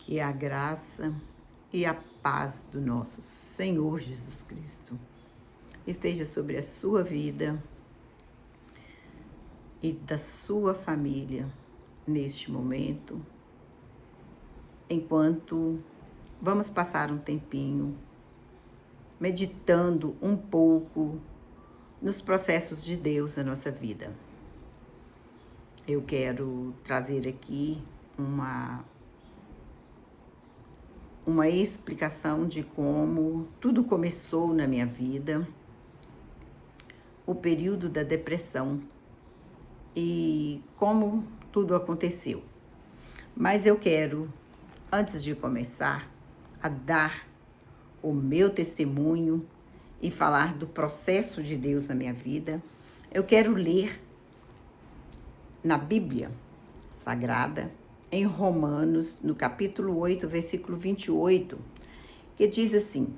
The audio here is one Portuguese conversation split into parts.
Que a graça e a paz do nosso Senhor Jesus Cristo esteja sobre a sua vida e da sua família neste momento, enquanto vamos passar um tempinho meditando um pouco nos processos de Deus na nossa vida. Eu quero trazer aqui uma explicação de como tudo começou na minha vida, o período da depressão e como tudo aconteceu. Mas eu quero, antes de começar a dar o meu testemunho e falar do processo de Deus na minha vida, eu quero ler na Bíblia Sagrada, em Romanos, no capítulo 8, versículo 28, que diz assim: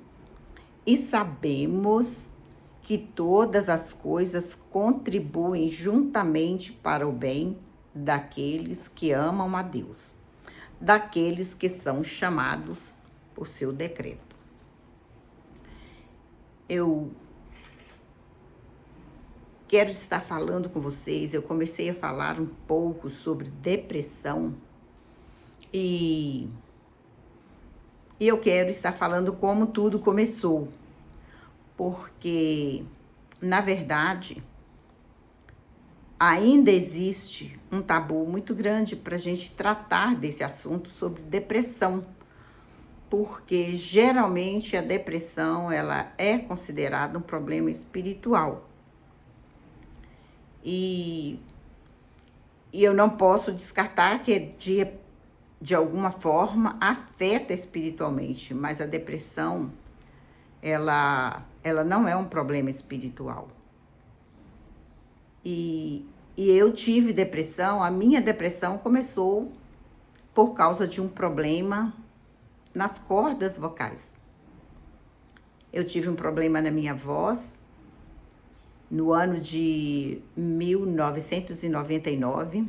E sabemos que todas as coisas contribuem juntamente para o bem daqueles que amam a Deus, daqueles que são chamados por seu decreto. Eu quero estar falando com vocês, eu comecei a falar um pouco sobre depressão e eu quero estar falando como tudo começou, porque, na verdade, ainda existe um tabu muito grande para a gente tratar desse assunto sobre depressão, porque geralmente a depressão ela é considerada um problema espiritual. E eu não posso descartar que de alguma forma afeta espiritualmente, mas a depressão ela não é um problema espiritual. E eu tive depressão, a minha depressão começou por causa de um problema nas cordas vocais. Eu tive um problema na minha voz no ano de 1999.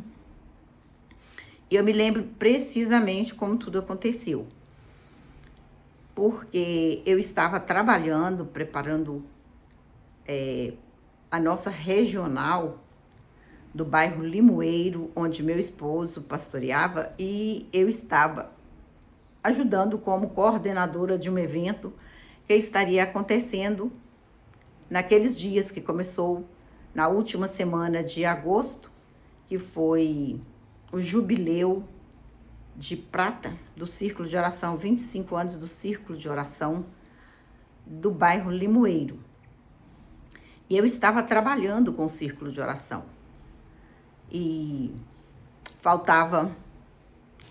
E eu me lembro precisamente como tudo aconteceu. Porque eu estava trabalhando, preparando a nossa regional do bairro Limoeiro, onde meu esposo pastoreava, e eu estava ajudando como coordenadora de um evento que estaria acontecendo naqueles dias que começou na última semana de agosto, que foi o jubileu de prata do Círculo de Oração, 25 anos do Círculo de Oração do bairro Limoeiro. E eu estava trabalhando com o Círculo de Oração. E faltava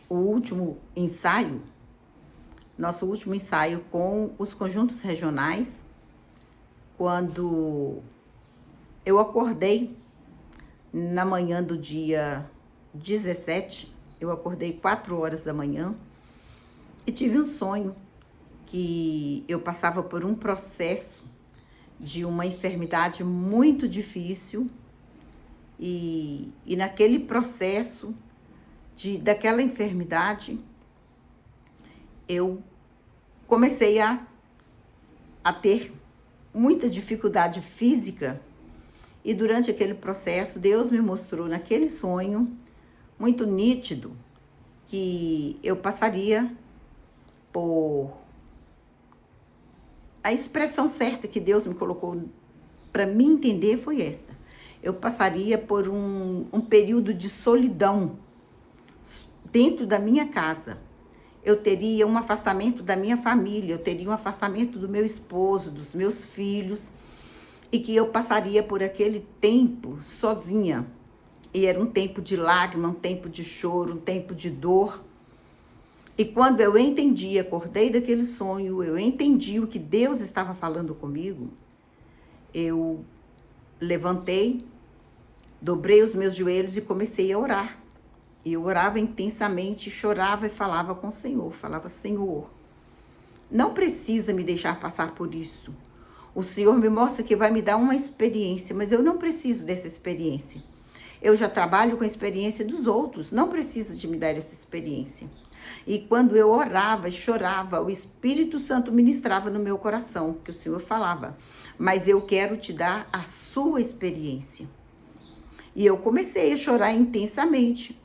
o último ensaio, nosso último ensaio com os conjuntos regionais, quando eu acordei na manhã do dia 17, eu acordei 4 horas da manhã e tive um sonho que eu passava por um processo de uma enfermidade muito difícil e naquele processo daquela enfermidade eu comecei a ter muita dificuldade física. E durante aquele processo, Deus me mostrou naquele sonho, muito nítido, que eu passaria por... A expressão certa que Deus me colocou para me entender foi essa. Eu passaria por um período de solidão dentro da minha casa. Eu teria um afastamento da minha família, eu teria um afastamento do meu esposo, dos meus filhos, e que eu passaria por aquele tempo sozinha. E era um tempo de lágrima, um tempo de choro, um tempo de dor. E quando eu entendi, acordei daquele sonho, eu entendi o que Deus estava falando comigo, eu levantei, dobrei os meus joelhos e comecei a orar. E eu orava intensamente, chorava e falava com o Senhor. Falava: Senhor, não precisa me deixar passar por isso. O Senhor me mostra que vai me dar uma experiência, mas eu não preciso dessa experiência. Eu já trabalho com a experiência dos outros, não precisa de me dar essa experiência. E quando eu orava e chorava, o Espírito Santo ministrava no meu coração, que o Senhor falava, mas eu quero te dar a sua experiência. E eu comecei a chorar intensamente.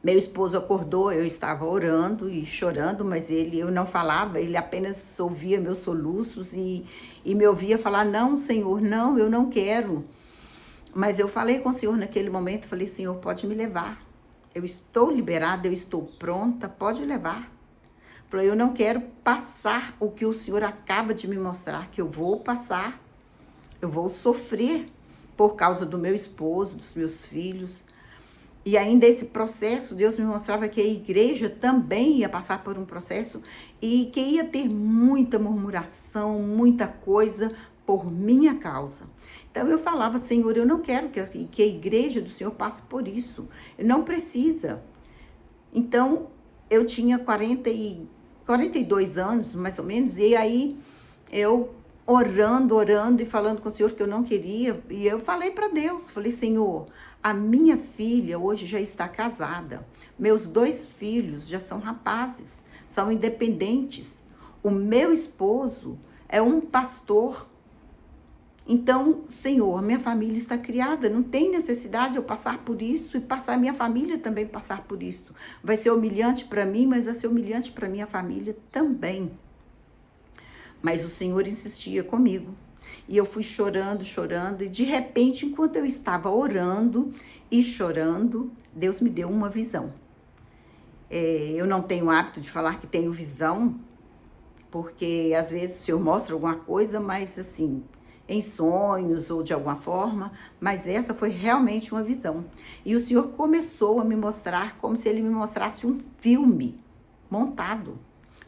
Meu esposo acordou, eu estava orando e chorando, mas eu não falava, ele apenas ouvia meus soluços e me ouvia falar, não, Senhor, não, eu não quero. Mas eu falei com o Senhor naquele momento, falei, Senhor, pode me levar. Eu estou liberada, eu estou pronta, pode levar. Falei, eu não quero passar o que o Senhor acaba de me mostrar, que eu vou passar, eu vou sofrer por causa do meu esposo, dos meus filhos. E ainda esse processo, Deus me mostrava que a igreja também ia passar por um processo e que ia ter muita murmuração, muita coisa por minha causa. Então eu falava, Senhor, eu não quero que a igreja do Senhor passe por isso. Não precisa. Então eu tinha 42 anos, mais ou menos, e aí eu orando e falando com o Senhor que eu não queria. E eu falei para Deus, falei, Senhor, a minha filha hoje já está casada. Meus 2 filhos já são rapazes, são independentes. O meu esposo é um pastor. Então, Senhor, minha família está criada, não tem necessidade de eu passar por isso e passar minha família também passar por isso. Vai ser humilhante para mim, mas vai ser humilhante para minha família também. Mas o Senhor insistia comigo. E eu fui chorando, e de repente, enquanto eu estava orando e chorando, Deus me deu uma visão. Eu não tenho o hábito de falar que tenho visão, porque às vezes o Senhor mostra alguma coisa, mas assim, em sonhos ou de alguma forma, mas essa foi realmente uma visão. E o Senhor começou a me mostrar como se Ele me mostrasse um filme montado.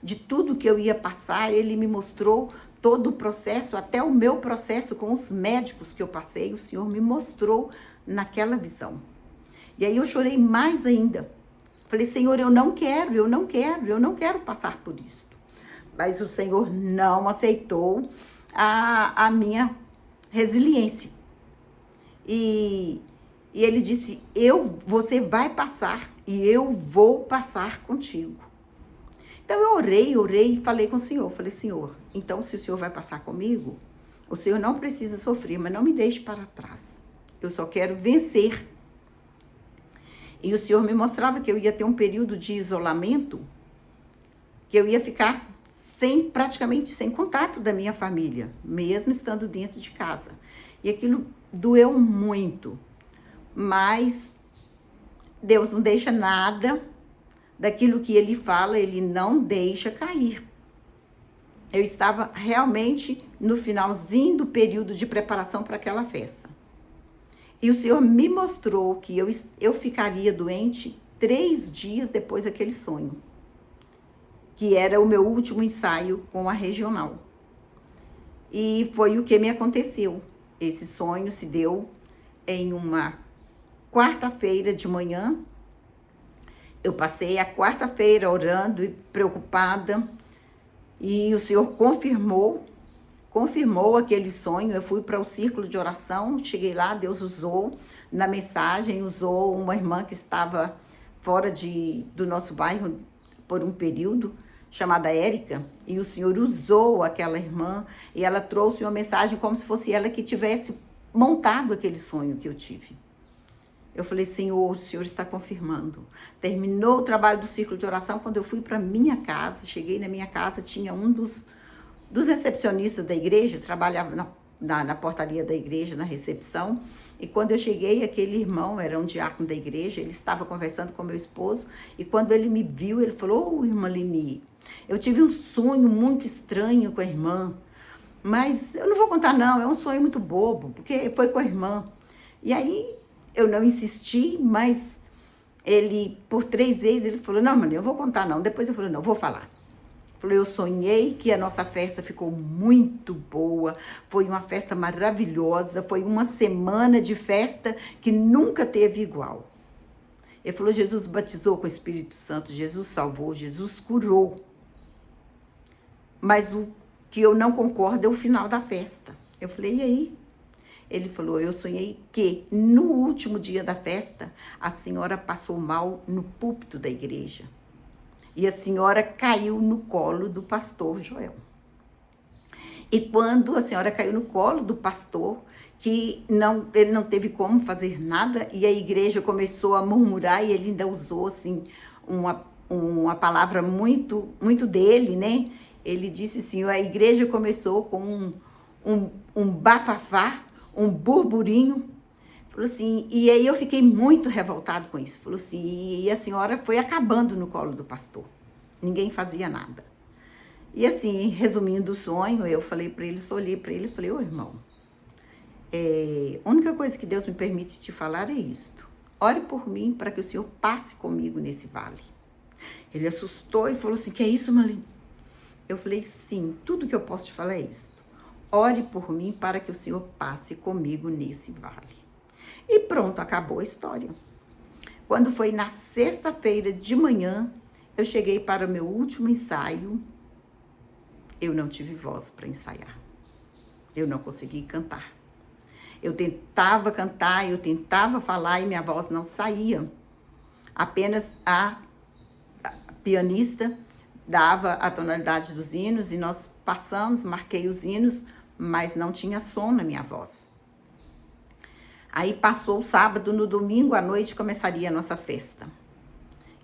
De tudo que eu ia passar, Ele me mostrou todo o processo, até o meu processo com os médicos que eu passei, o Senhor me mostrou naquela visão. E aí eu chorei mais ainda. Falei, Senhor, eu não quero passar por isso. Mas o Senhor não aceitou a minha resiliência. E Ele disse, você vai passar e eu vou passar contigo. Então eu orei e falei com o Senhor. Falei, Senhor, então se o Senhor vai passar comigo, o Senhor não precisa sofrer, mas não me deixe para trás. Eu só quero vencer. E o Senhor me mostrava que eu ia ter um período de isolamento, que eu ia ficar praticamente sem contato da minha família, mesmo estando dentro de casa. E aquilo doeu muito. Mas Deus não deixa nada daquilo que Ele fala, Ele não deixa cair. Eu estava realmente no finalzinho do período de preparação para aquela festa. E o Senhor me mostrou que eu ficaria doente 3 dias depois daquele sonho, que era o meu último ensaio com a regional. E foi o que me aconteceu. Esse sonho se deu em uma quarta-feira de manhã. Eu passei a quarta-feira orando e preocupada, e o Senhor confirmou aquele sonho. Eu fui para o círculo de oração, cheguei lá, Deus usou na mensagem, usou uma irmã que estava fora do nosso bairro por um período, chamada Érica, e o Senhor usou aquela irmã, e ela trouxe uma mensagem como se fosse ela que tivesse montado aquele sonho que eu tive. Eu falei, Senhor, o Senhor está confirmando. Terminou o trabalho do círculo de oração, quando eu fui para minha casa, cheguei na minha casa, tinha um dos recepcionistas da igreja, trabalhava na portaria da igreja, na recepção, e quando eu cheguei, aquele irmão era um diácono da igreja, ele estava conversando com meu esposo, e quando ele me viu, ele falou, irmã Lini, eu tive um sonho muito estranho com a irmã, mas eu não vou contar não, é um sonho muito bobo, porque foi com a irmã. E aí, eu não insisti, mas ele, por 3 vezes, ele falou, não, Maria, eu vou contar não. Depois eu falei, não, vou falar. Falei, eu sonhei que a nossa festa ficou muito boa, foi uma festa maravilhosa, foi uma semana de festa que nunca teve igual. Ele falou, Jesus batizou com o Espírito Santo, Jesus salvou, Jesus curou. Mas o que eu não concordo é o final da festa. Eu falei, e aí? Ele falou, eu sonhei que no último dia da festa, a senhora passou mal no púlpito da igreja. E a senhora caiu no colo do pastor Joel. E quando a senhora caiu no colo do pastor, que ele não teve como fazer nada, e a igreja começou a murmurar, e ele ainda usou assim uma palavra muito, muito dele, né? Ele disse assim, a igreja começou com um bafafá, um burburinho. Falou assim, e aí eu fiquei muito revoltado com isso. Falou assim, e a senhora foi acabando no colo do pastor. Ninguém fazia nada. E assim, resumindo o sonho, eu falei para ele, olhei para ele e falei, ô irmão, a única coisa que Deus me permite te falar é isto. Ore por mim para que o Senhor passe comigo nesse vale. Ele assustou e falou assim, que é isso, Marlene? Eu falei, sim, tudo que eu posso te falar é isso. Ore por mim para que o Senhor passe comigo nesse vale. E pronto, acabou a história. Quando foi na sexta-feira de manhã, eu cheguei para o meu último ensaio, eu não tive voz para ensaiar. Eu não consegui cantar. Eu tentava cantar, eu tentava falar e minha voz não saía. Apenas a pianista dava a tonalidade dos hinos e nós passamos, marquei os hinos, mas não tinha som na minha voz. Aí passou o sábado, no domingo à noite começaria a nossa festa.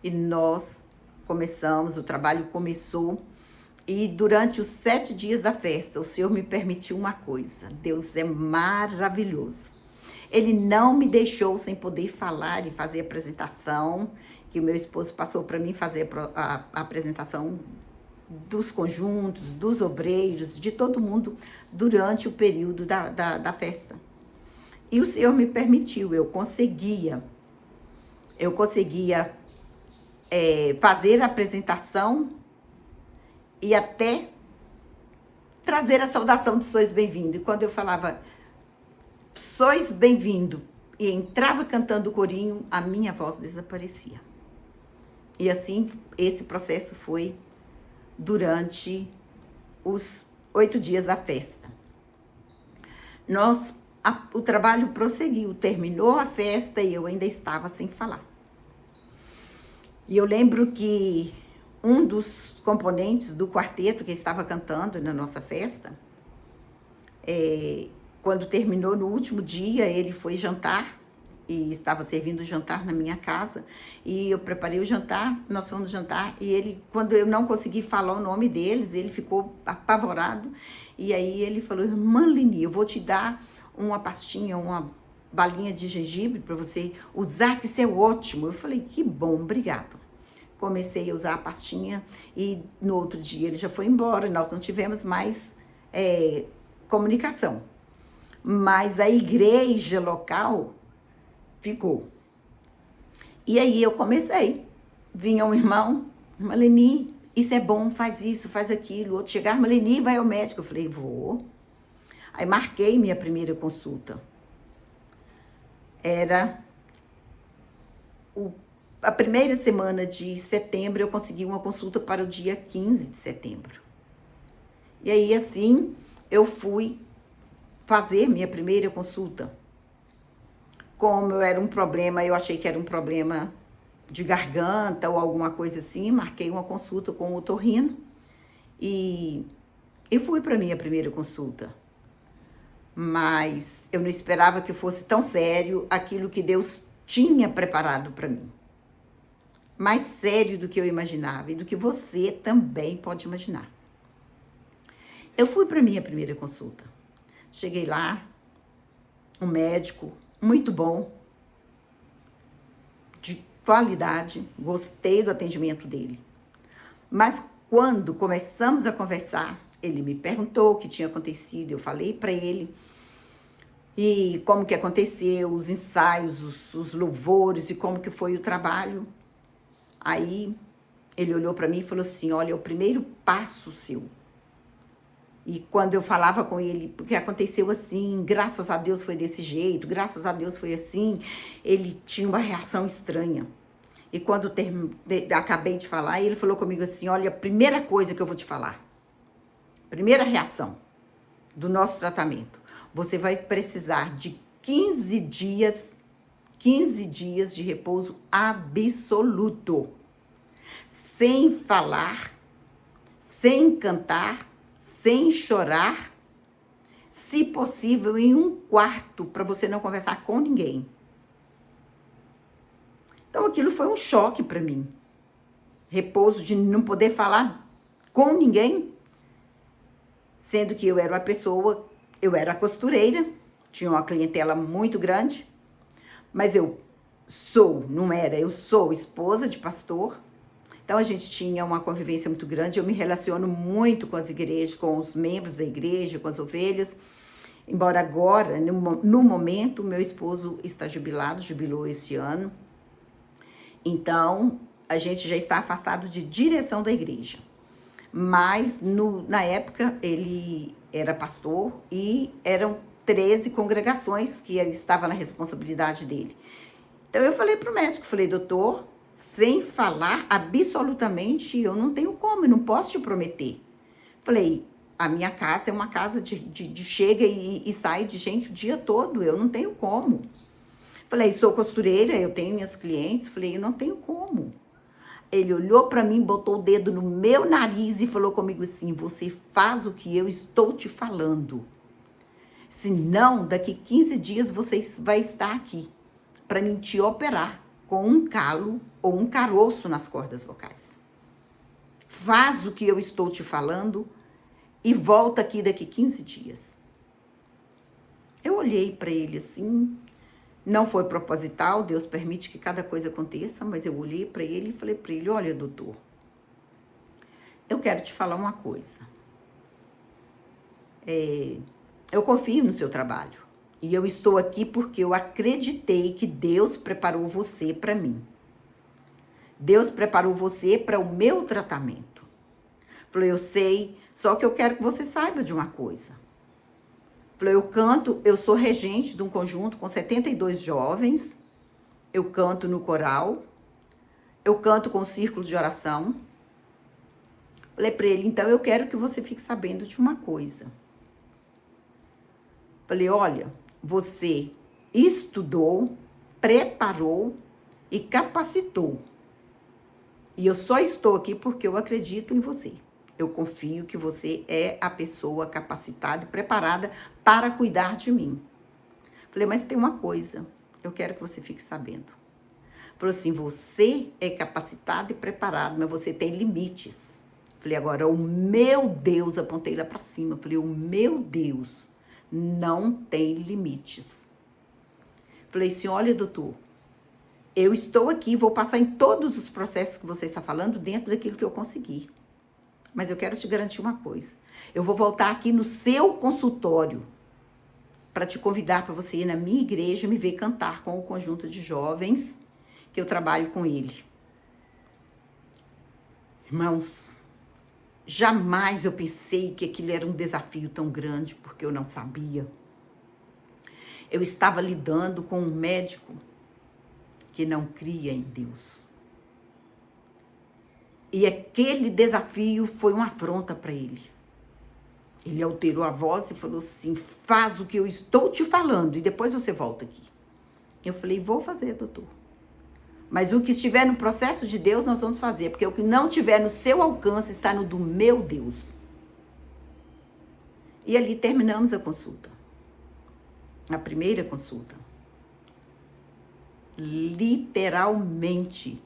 E nós começamos, o trabalho começou. E durante os 7 dias da festa, o Senhor me permitiu uma coisa. Deus é maravilhoso. Ele não me deixou sem poder falar e fazer a apresentação, que o meu esposo passou para mim fazer a apresentação dos conjuntos, dos obreiros, de todo mundo durante o período da festa. E o Senhor me permitiu, eu conseguia fazer a apresentação e até trazer a saudação de sois bem-vindo. E quando eu falava sois bem-vindo e entrava cantando o corinho, a minha voz desaparecia. E assim, esse processo foi durante os 8 dias da festa. O trabalho prosseguiu, terminou a festa e eu ainda estava sem falar. E eu lembro que um dos componentes do quarteto que estava cantando na nossa festa, quando terminou no último dia, ele foi jantar e estava servindo o jantar na minha casa e eu preparei o jantar, nós fomos jantar e ele, quando eu não consegui falar o nome deles, ele ficou apavorado e aí ele falou, Marlene, eu vou te dar uma pastinha, uma balinha de gengibre para você usar, que isso é ótimo. Eu falei, que bom, obrigado. Comecei a usar a pastinha e no outro dia ele já foi embora, nós não tivemos mais comunicação. Mas a igreja local ficou. E aí eu comecei. Vinha um irmão, Marlene, isso é bom, faz isso, faz aquilo. Outro chegar, Marlene, vai ao médico. Eu falei, vou. Aí marquei minha primeira consulta. Era a primeira semana de setembro, eu consegui uma consulta para o dia 15 de setembro. E aí, assim, eu fui fazer minha primeira consulta. Como era um problema, eu achei que era um problema de garganta ou alguma coisa assim, marquei uma consulta com o otorrino e fui para minha primeira consulta. Mas eu não esperava que fosse tão sério aquilo que Deus tinha preparado para mim. Mais sério do que eu imaginava e do que você também pode imaginar. Eu fui para minha primeira consulta. Cheguei lá, um médico muito bom, de qualidade, gostei do atendimento dele. Mas quando começamos a conversar, ele me perguntou o que tinha acontecido, eu falei para ele e como que aconteceu, os ensaios, os louvores e como que foi o trabalho. Aí ele olhou para mim e falou assim, olha, é o primeiro passo seu. E quando eu falava com ele, porque aconteceu assim, graças a Deus foi desse jeito, graças a Deus foi assim, ele tinha uma reação estranha. E quando acabei de falar, ele falou comigo assim, olha, a primeira coisa que eu vou te falar, primeira reação do nosso tratamento, você vai precisar de 15 dias de repouso absoluto. sem falar, sem cantar, sem chorar, se possível em um quarto, para você não conversar com ninguém. Então aquilo foi um choque para mim. Repouso de não poder falar com ninguém, sendo que eu era uma pessoa, eu era costureira, tinha uma clientela muito grande, mas eu sou esposa de pastor, então a gente tinha uma convivência muito grande, eu me relaciono muito com as igrejas, com os membros da igreja, com as ovelhas, embora agora, no momento, meu esposo está jubilou esse ano, então a gente já está afastado de direção da igreja. Mas na época ele era pastor e eram 13 congregações que estava na responsabilidade dele. Então eu falei para o médico, falei, doutor, sem falar absolutamente, eu não tenho como, eu não posso te prometer. Falei, a minha casa é uma casa de chega e sai de gente o dia todo, eu não tenho como. Falei, sou costureira, eu tenho minhas clientes, falei, eu não tenho como. Ele olhou para mim, botou o dedo no meu nariz e falou comigo assim, você faz o que eu estou te falando. Senão, daqui 15 dias você vai estar aqui para mim te operar com um calo ou um caroço nas cordas vocais. Faz o que eu estou te falando e volta aqui daqui 15 dias. Eu olhei para ele assim, não foi proposital, Deus permite que cada coisa aconteça, mas eu olhei para ele e falei para ele, olha, doutor, eu quero te falar uma coisa. Eu confio no seu trabalho e eu estou aqui porque eu acreditei que Deus preparou você para mim. Deus preparou você para o meu tratamento. Falei, eu sei, só que eu quero que você saiba de uma coisa. Falei, eu canto, eu sou regente de um conjunto com 72 jovens, eu canto no coral, eu canto com círculos de oração. Falei para ele, então eu quero que você fique sabendo de uma coisa. Falei, olha, você estudou, preparou e capacitou. E eu só estou aqui porque eu acredito em você. Eu confio que você é a pessoa capacitada e preparada para cuidar de mim. Falei, mas tem uma coisa, eu quero que você fique sabendo. Falou assim, você é capacitado e preparado, mas você tem limites. Falei, agora, o meu Deus, apontei lá para cima. Falei, o meu Deus não tem limites. Falei assim, olha, doutor, eu estou aqui, vou passar em todos os processos que você está falando dentro daquilo que eu conseguir. Mas eu quero te garantir uma coisa. Eu vou voltar aqui no seu consultório para te convidar para você ir na minha igreja e me ver cantar com o conjunto de jovens que eu trabalho com ele. Irmãos, jamais eu pensei que aquilo era um desafio tão grande, porque eu não sabia. Eu estava lidando com um médico que não cria em Deus. E aquele desafio foi uma afronta para ele. Ele alterou a voz e falou assim, faz o que eu estou te falando e depois você volta aqui. Eu falei, vou fazer, doutor. Mas o que estiver no processo de Deus, nós vamos fazer. Porque o que não tiver no seu alcance está no do meu Deus. E ali terminamos a consulta. A primeira consulta. Literalmente,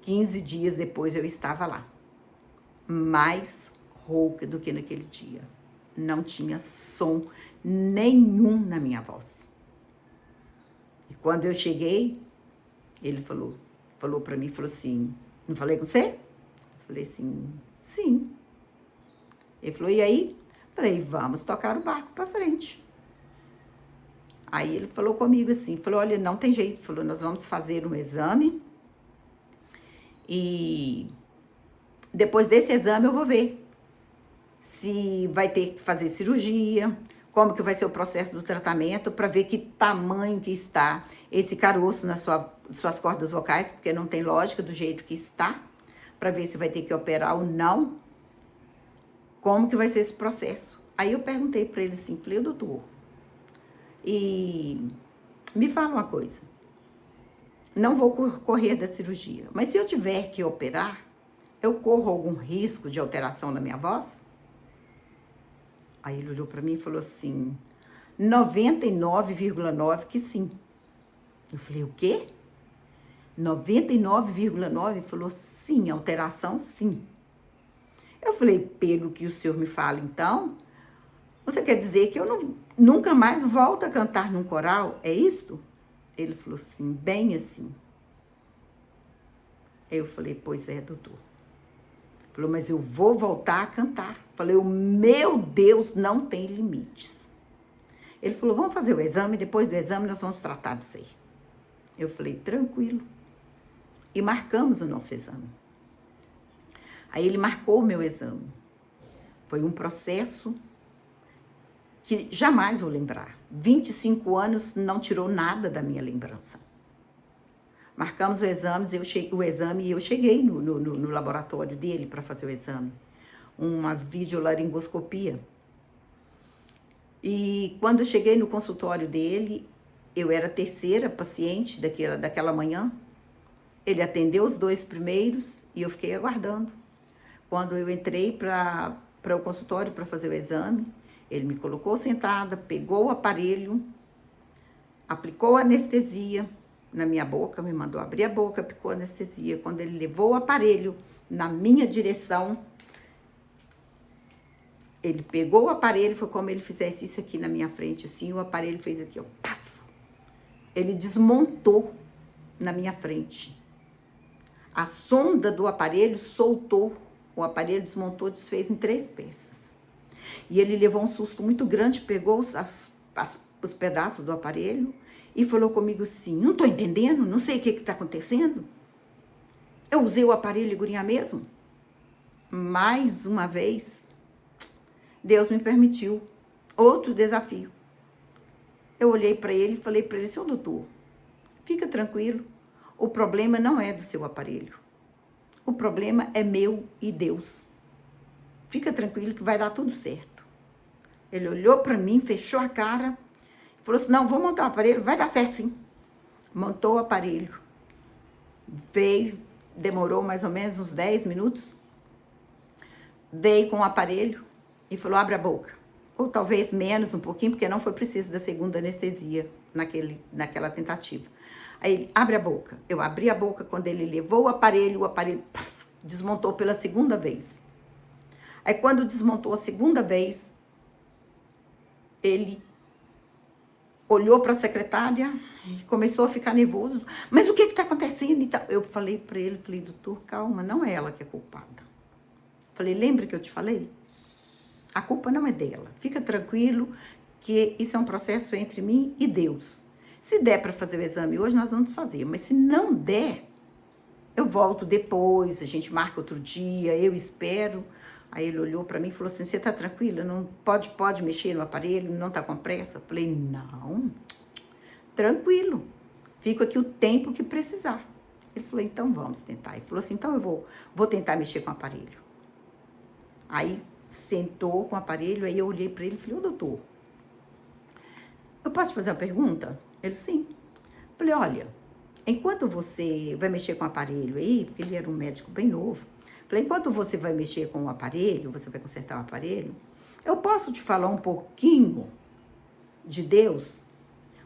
15 dias depois eu estava lá. Mais rouca do que naquele dia. Não tinha som nenhum na minha voz. E quando eu cheguei, ele falou para mim, falou assim, não falei com você? Eu falei assim, sim. Ele falou, e aí? Falei, vamos tocar o barco para frente. Aí ele falou comigo assim, falou, olha, não tem jeito, falou, nós vamos fazer um exame e depois desse exame eu vou ver se vai ter que fazer cirurgia, como que vai ser o processo do tratamento, para ver que tamanho que está esse caroço nas suas cordas vocais, porque não tem lógica do jeito que está, para ver se vai ter que operar ou não, como que vai ser esse processo. Aí eu perguntei para ele assim, falei, doutor, e me fala uma coisa, não vou correr da cirurgia, mas se eu tiver que operar, eu corro algum risco de alteração na minha voz? Aí ele olhou para mim e falou assim, 99,9 que sim. Eu falei, o quê? 99,9? Ele falou, sim, alteração, sim. Eu falei, pelo que o senhor me fala, então, você quer dizer que eu nunca mais volto a cantar num coral? É isto? Ele falou assim, bem assim. Eu falei, pois é, doutor. Ele falou, mas eu vou voltar a cantar. Eu falei, o meu Deus não tem limites. Ele falou, vamos fazer o exame, depois do exame nós vamos tratar disso aí. Eu falei, tranquilo. E marcamos o nosso exame. Aí ele marcou o meu exame. Foi um processo que jamais vou lembrar. 25 anos não tirou nada da minha lembrança. Marcamos o exame e eu cheguei no laboratório dele para fazer o exame. Uma videolaringoscopia. E quando eu cheguei no consultório dele, eu era a terceira paciente daquela manhã. Ele atendeu os 2 primeiros e eu fiquei aguardando. Quando eu entrei para o consultório para fazer o exame, ele me colocou sentada, pegou o aparelho, aplicou anestesia na minha boca, me mandou abrir a boca, aplicou anestesia. Quando ele levou o aparelho na minha direção, ele pegou o aparelho, foi como ele fizesse isso aqui na minha frente, assim, o aparelho fez aqui, ó, paf! Ele desmontou na minha frente. A sonda do aparelho soltou, o aparelho desmontou, desfez em 3 peças. E ele levou um susto muito grande, pegou os pedaços do aparelho e falou comigo assim, não tô entendendo, não sei o que tá acontecendo. Eu usei o aparelho gurinha mesmo. Mais uma vez, Deus me permitiu outro desafio. Eu olhei para ele e falei para ele, seu doutor, fica tranquilo, o problema não é do seu aparelho. O problema é meu e Deus. Fica tranquilo que vai dar tudo certo. Ele olhou para mim, fechou a cara, falou assim, não, vou montar o aparelho, vai dar certo sim. Montou o aparelho. Veio, demorou mais ou menos uns 10 minutos. Veio com o aparelho e falou, abre a boca. Ou talvez menos um pouquinho, porque não foi preciso da segunda anestesia naquela tentativa. Aí ele, abre a boca. Eu abri a boca, quando ele levou o aparelho puff, desmontou pela segunda vez. Aí quando desmontou a segunda vez, ele olhou para a secretária e começou a ficar nervoso. Mas o que está acontecendo? Eu falei para ele, doutor, calma, não é ela que é culpada. Falei, lembra que eu te falei? A culpa não é dela. Fica tranquilo que isso é um processo entre mim e Deus. Se der para fazer o exame hoje, nós vamos fazer. Mas se não der, eu volto depois, a gente marca outro dia, eu espero. Aí ele olhou para mim e falou assim, você tá tranquila? Não pode mexer no aparelho? Não tá com pressa? Eu falei, não, tranquilo. Fico aqui o tempo que precisar. Ele falou, então vamos tentar. Ele falou assim, então eu vou tentar mexer com o aparelho. Aí sentou com o aparelho, aí eu olhei para ele e falei, ô doutor, eu posso fazer uma pergunta? Ele, sim. Falei, olha, enquanto você vai mexer com o aparelho aí, porque ele era um médico bem novo, falei, enquanto você vai mexer com o aparelho, você vai consertar o aparelho, eu posso te falar um pouquinho de Deus?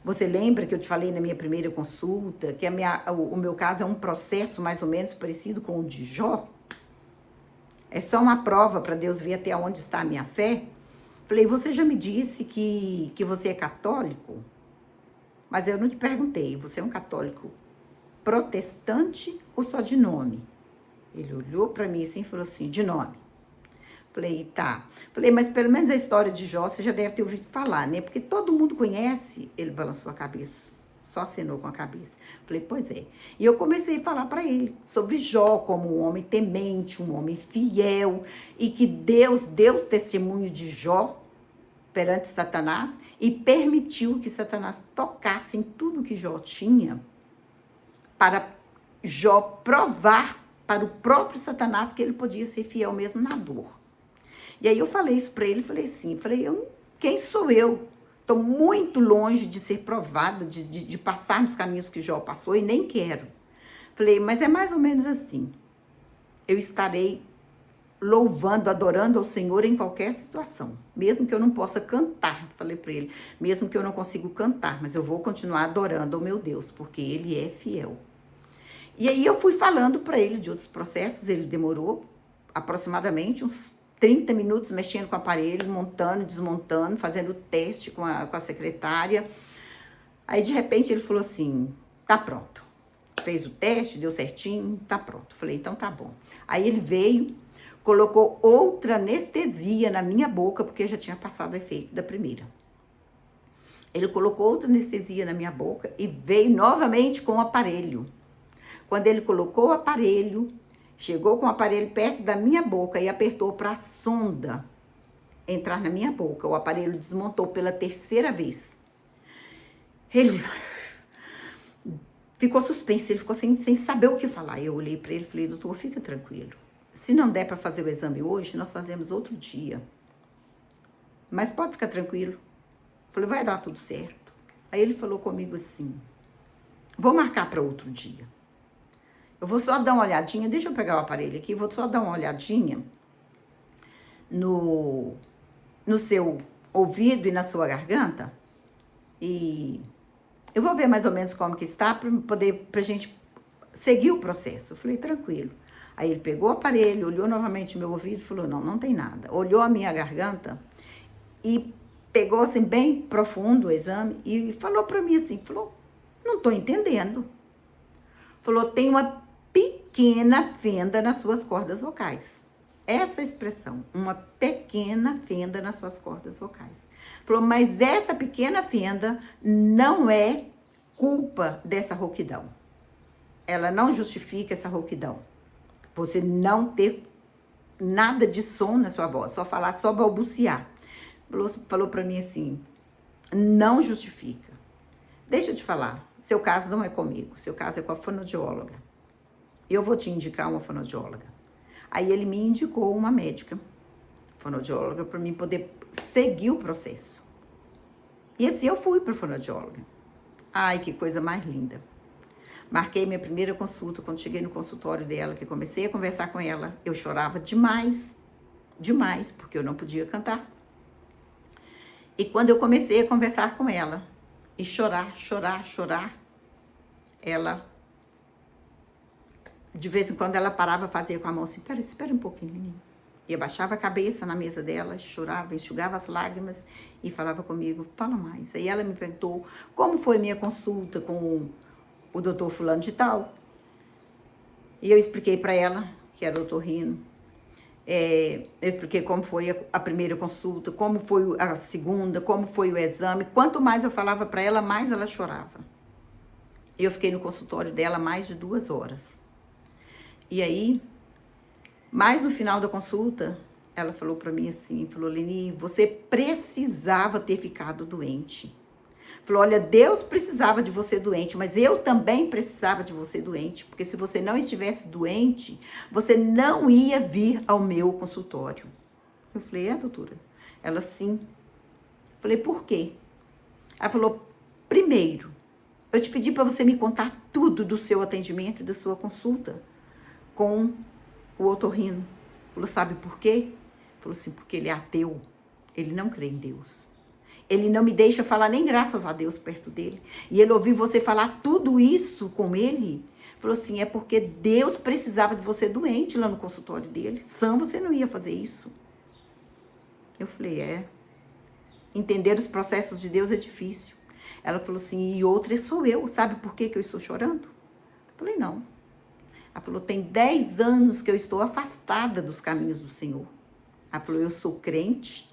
Você lembra que eu te falei na minha primeira consulta, que o meu caso é um processo mais ou menos parecido com o de Jó? É só uma prova para Deus ver até onde está a minha fé? Falei, você já me disse que você é católico? Mas eu não te perguntei, você é um católico protestante ou só de nome? Ele olhou para mim assim e falou assim, de nome. Falei, tá. Falei, mas pelo menos a história de Jó você já deve ter ouvido falar, né? Porque todo mundo conhece. Ele balançou a cabeça, só acenou com a cabeça. Falei, pois é. E eu comecei a falar para ele sobre Jó como um homem temente, um homem fiel, e que Deus deu testemunho de Jó perante Satanás e permitiu que Satanás tocasse em tudo que Jó tinha para Jó provar para o próprio Satanás que ele podia ser fiel mesmo na dor. E aí eu falei isso para ele, falei assim, quem sou eu? Estou muito longe de ser provada, de passar nos caminhos que Jó passou e nem quero. Falei, mas é mais ou menos assim. eu estarei louvando, adorando ao Senhor em qualquer situação. Mesmo que eu não possa cantar, falei para ele, mesmo que eu não consiga cantar, mas eu vou continuar adorando ao meu Deus, porque Ele é fiel. E aí eu fui falando para ele de outros processos, ele demorou aproximadamente uns 30 minutos mexendo com o aparelho, montando, desmontando, fazendo teste com a secretária. Aí de repente ele falou assim, tá pronto. Fez o teste, deu certinho, tá pronto. Falei, então tá bom. Aí ele veio, colocou outra anestesia na minha boca, porque já tinha passado o efeito da primeira. Ele colocou outra anestesia na minha boca e veio novamente com o aparelho. Quando ele colocou o aparelho, chegou com o aparelho perto da minha boca e apertou para a sonda entrar na minha boca. O aparelho desmontou pela terceira vez. Ele ficou suspenso, ele ficou sem saber o que falar. Eu olhei para ele e falei, doutor, fica tranquilo. Se não der para fazer o exame hoje, nós fazemos outro dia. Mas pode ficar tranquilo. Eu falei, vai dar tudo certo. Aí ele falou comigo assim, vou marcar para outro dia. Eu vou só dar uma olhadinha, deixa eu pegar o aparelho aqui, vou só dar uma olhadinha no seu ouvido e na sua garganta. E eu vou ver mais ou menos como que está, pra gente seguir o processo. Eu falei, tranquilo. Aí ele pegou o aparelho, olhou novamente o meu ouvido e falou, não tem nada. Olhou a minha garganta e pegou assim bem profundo o exame e falou pra mim assim, falou, não tô entendendo. Falou, tem uma pequena fenda nas suas cordas vocais. Essa expressão, uma pequena fenda nas suas cordas vocais. Falou, mas essa pequena fenda não é culpa dessa rouquidão. Ela não justifica essa rouquidão. Você não ter nada de som na sua voz, só falar, só balbuciar. Falou para mim assim, não justifica. Deixa eu te falar, seu caso não é comigo, seu caso é com a fonoaudióloga. Eu vou te indicar uma fonoaudióloga. Aí ele me indicou uma médica, fonoaudióloga, para mim poder seguir o processo. E assim eu fui para a fonoaudióloga. Ai, que coisa mais linda. Marquei minha primeira consulta, quando cheguei no consultório dela, que comecei a conversar com ela, eu chorava demais, porque eu não podia cantar. E quando eu comecei a conversar com ela, e chorar, ela, de vez em quando ela parava, fazia com a mão assim, espera um pouquinho, menina. E abaixava a cabeça na mesa dela, chorava, enxugava as lágrimas e falava comigo, fala mais. Aí ela me perguntou como foi minha consulta com o doutor fulano de tal. E eu expliquei para ela, que era o otorrino, eu expliquei como foi a primeira consulta, como foi a segunda, como foi o exame. Quanto mais eu falava para ela, mais ela chorava. Eu fiquei no consultório dela mais de 2 horas. E aí, mais no final da consulta, ela falou para mim assim, falou, Leni, você precisava ter ficado doente. Falou, olha, Deus precisava de você doente, mas eu também precisava de você doente, porque se você não estivesse doente, você não ia vir ao meu consultório. Eu falei, doutora? Ela, sim. Falei, por quê? Ela falou, primeiro, eu te pedi para você me contar tudo do seu atendimento e da sua consulta com o otorrino. Falou, sabe por quê? Falou assim, porque ele é ateu, ele não crê em Deus. Ele não me deixa falar nem graças a Deus perto dele. E ele ouviu você falar tudo isso com ele. Falou assim, é porque Deus precisava de você doente lá no consultório dele. Sã, você não ia fazer isso. Eu falei, entender os processos de Deus é difícil. Ela falou assim, e outra sou eu. Sabe por que eu estou chorando? Eu falei, não. Ela falou, tem 10 anos que eu estou afastada dos caminhos do Senhor. Ela falou, eu sou crente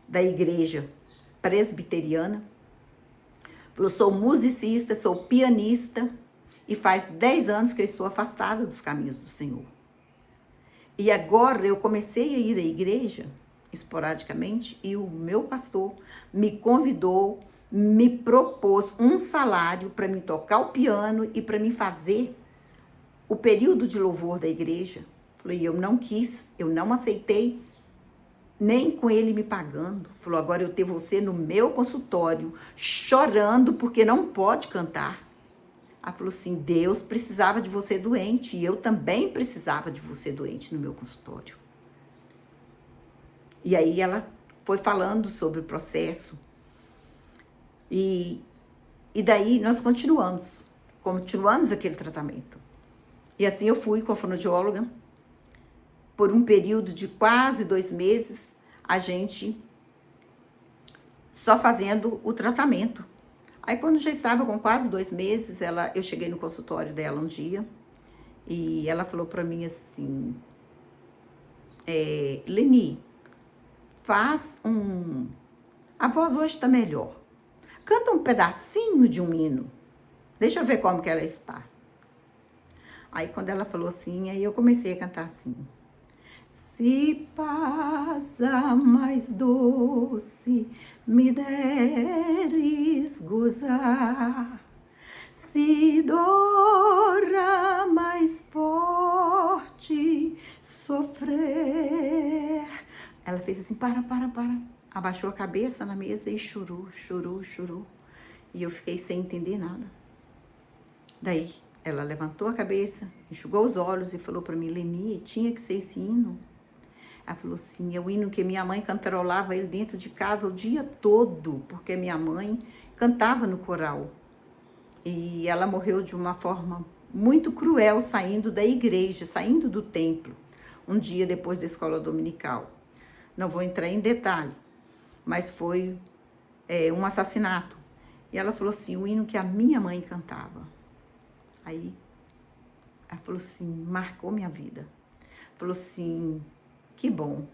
da igreja presbiteriana. Eu sou musicista, sou pianista e faz 10 anos que eu estou afastada dos caminhos do Senhor. E agora eu comecei a ir à igreja esporadicamente e o meu pastor me convidou, me propôs um salário para me tocar o piano e para me fazer o período de louvor da igreja. Falei, eu não quis, eu não aceitei, nem com ele me pagando. Falou, agora eu ter você no meu consultório, chorando porque não pode cantar. Ela falou assim, Deus precisava de você doente, e eu também precisava de você doente no meu consultório. E aí ela foi falando sobre o processo, e daí nós continuamos aquele tratamento. E assim eu fui com a fonoaudióloga, por um período de quase 2 meses, a gente só fazendo o tratamento. Aí quando já estava com quase 2 meses, eu cheguei no consultório dela um dia, e ela falou para mim assim, Leni, a voz hoje está melhor. Canta um pedacinho de um hino. Deixa eu ver como que ela está. Aí quando ela falou assim, aí eu comecei a cantar assim. Se paz a mais doce me deres gozar, se dor a mais forte sofrer. Ela fez assim, para. Abaixou a cabeça na mesa e chorou. E eu fiquei sem entender nada. Daí ela levantou a cabeça, enxugou os olhos e falou para mim, Leni, tinha que ser esse hino. Ela falou assim, é o hino que minha mãe cantarolava ele dentro de casa o dia todo, porque minha mãe cantava no coral. E ela morreu de uma forma muito cruel, saindo da igreja, saindo do templo, um dia depois da escola dominical. Não vou entrar em detalhe, mas foi um assassinato. E ela falou assim, o hino que a minha mãe cantava. Aí, ela falou assim, marcou minha vida. Falou assim, que bom,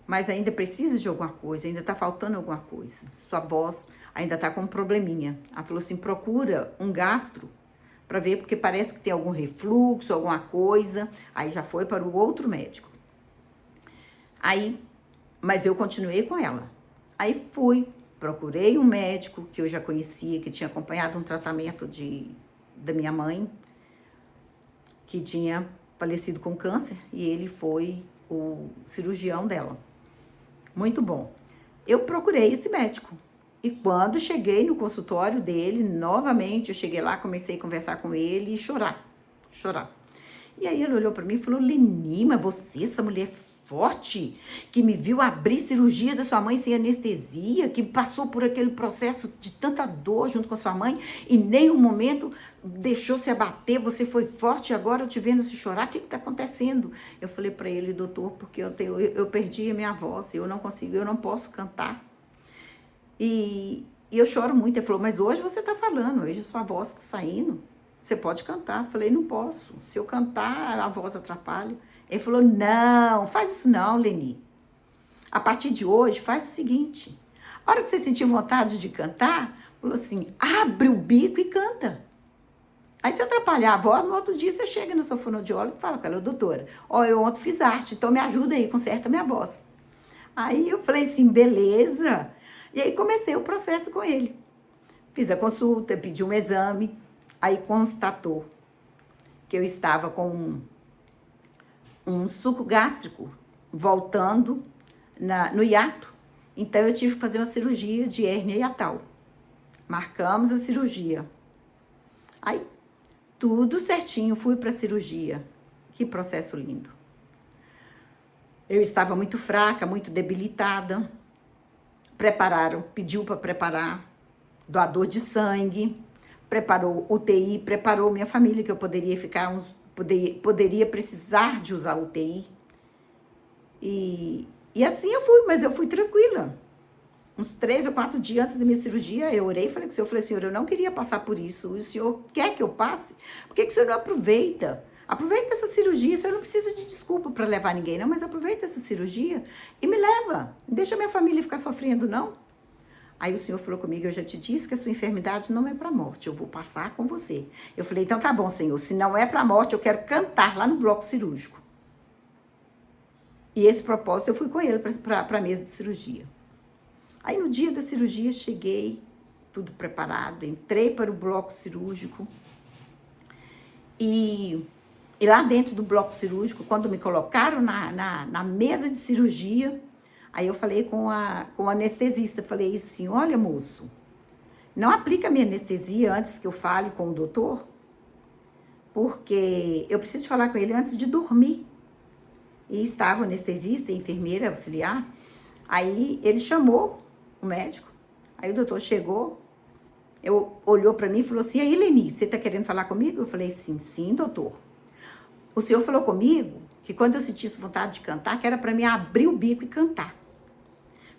mas ainda precisa de alguma coisa, ainda tá faltando alguma coisa. Sua voz ainda tá com um probleminha. Ela falou assim, procura um gastro para ver, porque parece que tem algum refluxo, alguma coisa. Aí já foi para o outro médico. Aí, mas eu continuei com ela. Aí procurei um médico que eu já conhecia, que tinha acompanhado um tratamento da minha mãe, que tinha falecido com câncer, e ele foi o cirurgião dela. Muito bom. Eu procurei esse médico. E quando cheguei no consultório dele, novamente, eu cheguei lá, comecei a conversar com ele e chorar. E aí ele olhou para mim e falou, Leni, mas você, essa mulher forte, que me viu abrir cirurgia da sua mãe sem anestesia, que passou por aquele processo de tanta dor junto com a sua mãe e nem um momento deixou se abater, você foi forte e agora eu te vendo se chorar, o que está acontecendo? Eu falei para ele, doutor, porque eu perdi a minha voz, eu não posso cantar. E eu choro muito. Ele falou, mas hoje você está falando, hoje sua voz está saindo, você pode cantar. Eu falei, não posso, se eu cantar a voz atrapalha. Ele falou, não, faz isso não, Leni. A partir de hoje, faz o seguinte, a hora que você sentir vontade de cantar, falou assim, abre o bico e canta. Aí se atrapalhar a voz, no outro dia você chega no seu fonoaudiólogo e fala com ela, doutora, eu ontem fiz arte, então me ajuda aí, conserta minha voz. Aí eu falei assim, beleza. E aí comecei o processo com ele. Fiz a consulta, pedi um exame, aí constatou que eu estava com um suco gástrico voltando no hiato. Então eu tive que fazer uma cirurgia de hérnia hiatal. Marcamos a cirurgia. Aí, tudo certinho, fui para a cirurgia. Que processo lindo. Eu estava muito fraca, muito debilitada. Pediu para preparar doador de sangue, preparou UTI, preparou minha família, que eu poderia ficar poderia precisar de usar UTI. E assim eu fui, mas eu fui tranquila. Uns 3 ou 4 dias antes da minha cirurgia, eu orei e falei com o senhor, senhor, eu não queria passar por isso. O senhor quer que eu passe? Por que o senhor não aproveita? Aproveita essa cirurgia, o senhor não precisa de desculpa para levar ninguém, não, mas aproveita essa cirurgia e me leva. Não deixa minha família ficar sofrendo, não. Aí o senhor falou comigo, eu já te disse que a sua enfermidade não é para a morte, eu vou passar com você. Eu falei, então tá bom, senhor, se não é para a morte, eu quero cantar lá no bloco cirúrgico. E esse propósito eu fui com ele para a mesa de cirurgia. Aí no dia da cirurgia cheguei, tudo preparado, entrei para o bloco cirúrgico e lá dentro do bloco cirúrgico, quando me colocaram na mesa de cirurgia, aí eu falei com o anestesista, falei assim, olha moço, Não aplica a minha anestesia antes que eu fale com o doutor, porque eu preciso falar com ele antes de dormir. E estava o anestesista, a enfermeira auxiliar. Aí ele chamou o médico. Aí o doutor chegou, olhou para mim e falou assim: aí, Leni, você tá querendo falar comigo? Eu falei: sim, doutor. O senhor falou comigo que quando eu sentisse vontade de cantar, que era para mim abrir o bico e cantar.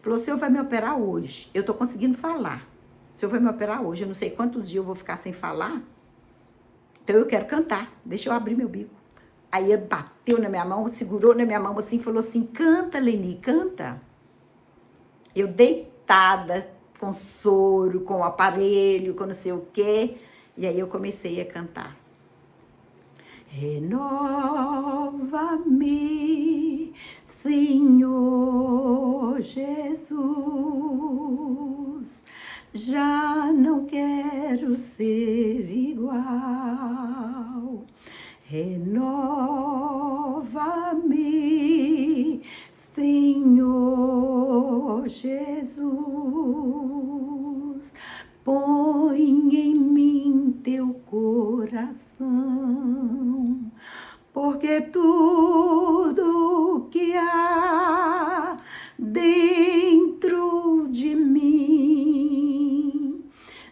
Falou: o senhor vai me operar hoje. Eu tô conseguindo falar. O senhor vai me operar hoje. Eu não sei quantos dias eu vou ficar sem falar. Então eu quero cantar. Deixa eu abrir meu bico. Aí ele bateu na minha mão, segurou na minha mão assim, falou assim: canta, Leni, canta. Eu deitada, com soro, com o aparelho, com não sei o quê. E aí eu comecei a cantar. Renova-me, Senhor Jesus, já não quero ser igual. Renova-me, Senhor Jesus, põe em mim teu coração, porque tudo que há dentro de mim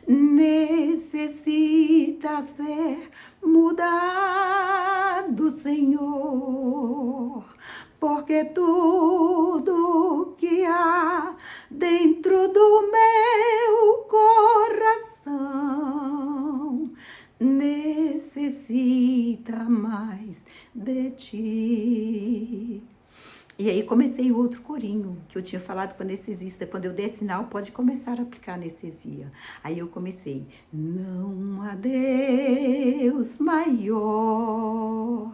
necessita ser mudado, Senhor, porque tudo que há dentro do meu coração necessita mais de ti. E aí comecei o outro corinho que eu tinha falado com o anestesista. Quando eu der sinal, pode começar a aplicar anestesia. Aí eu comecei: não há Deus maior,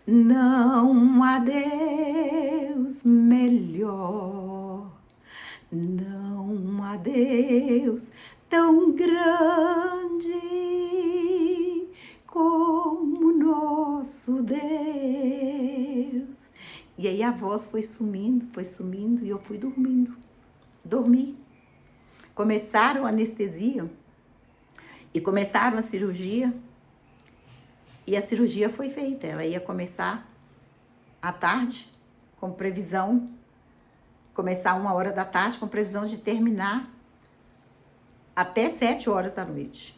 não há Deus melhor, não há Deus tão grande como nosso Deus. E aí a voz foi sumindo e eu fui dormindo. Dormi. Começaram a anestesia e começaram a cirurgia. E a cirurgia foi feita. Ela ia começar à tarde, com previsão, começar 1h da tarde, com previsão de terminar até 7h da noite.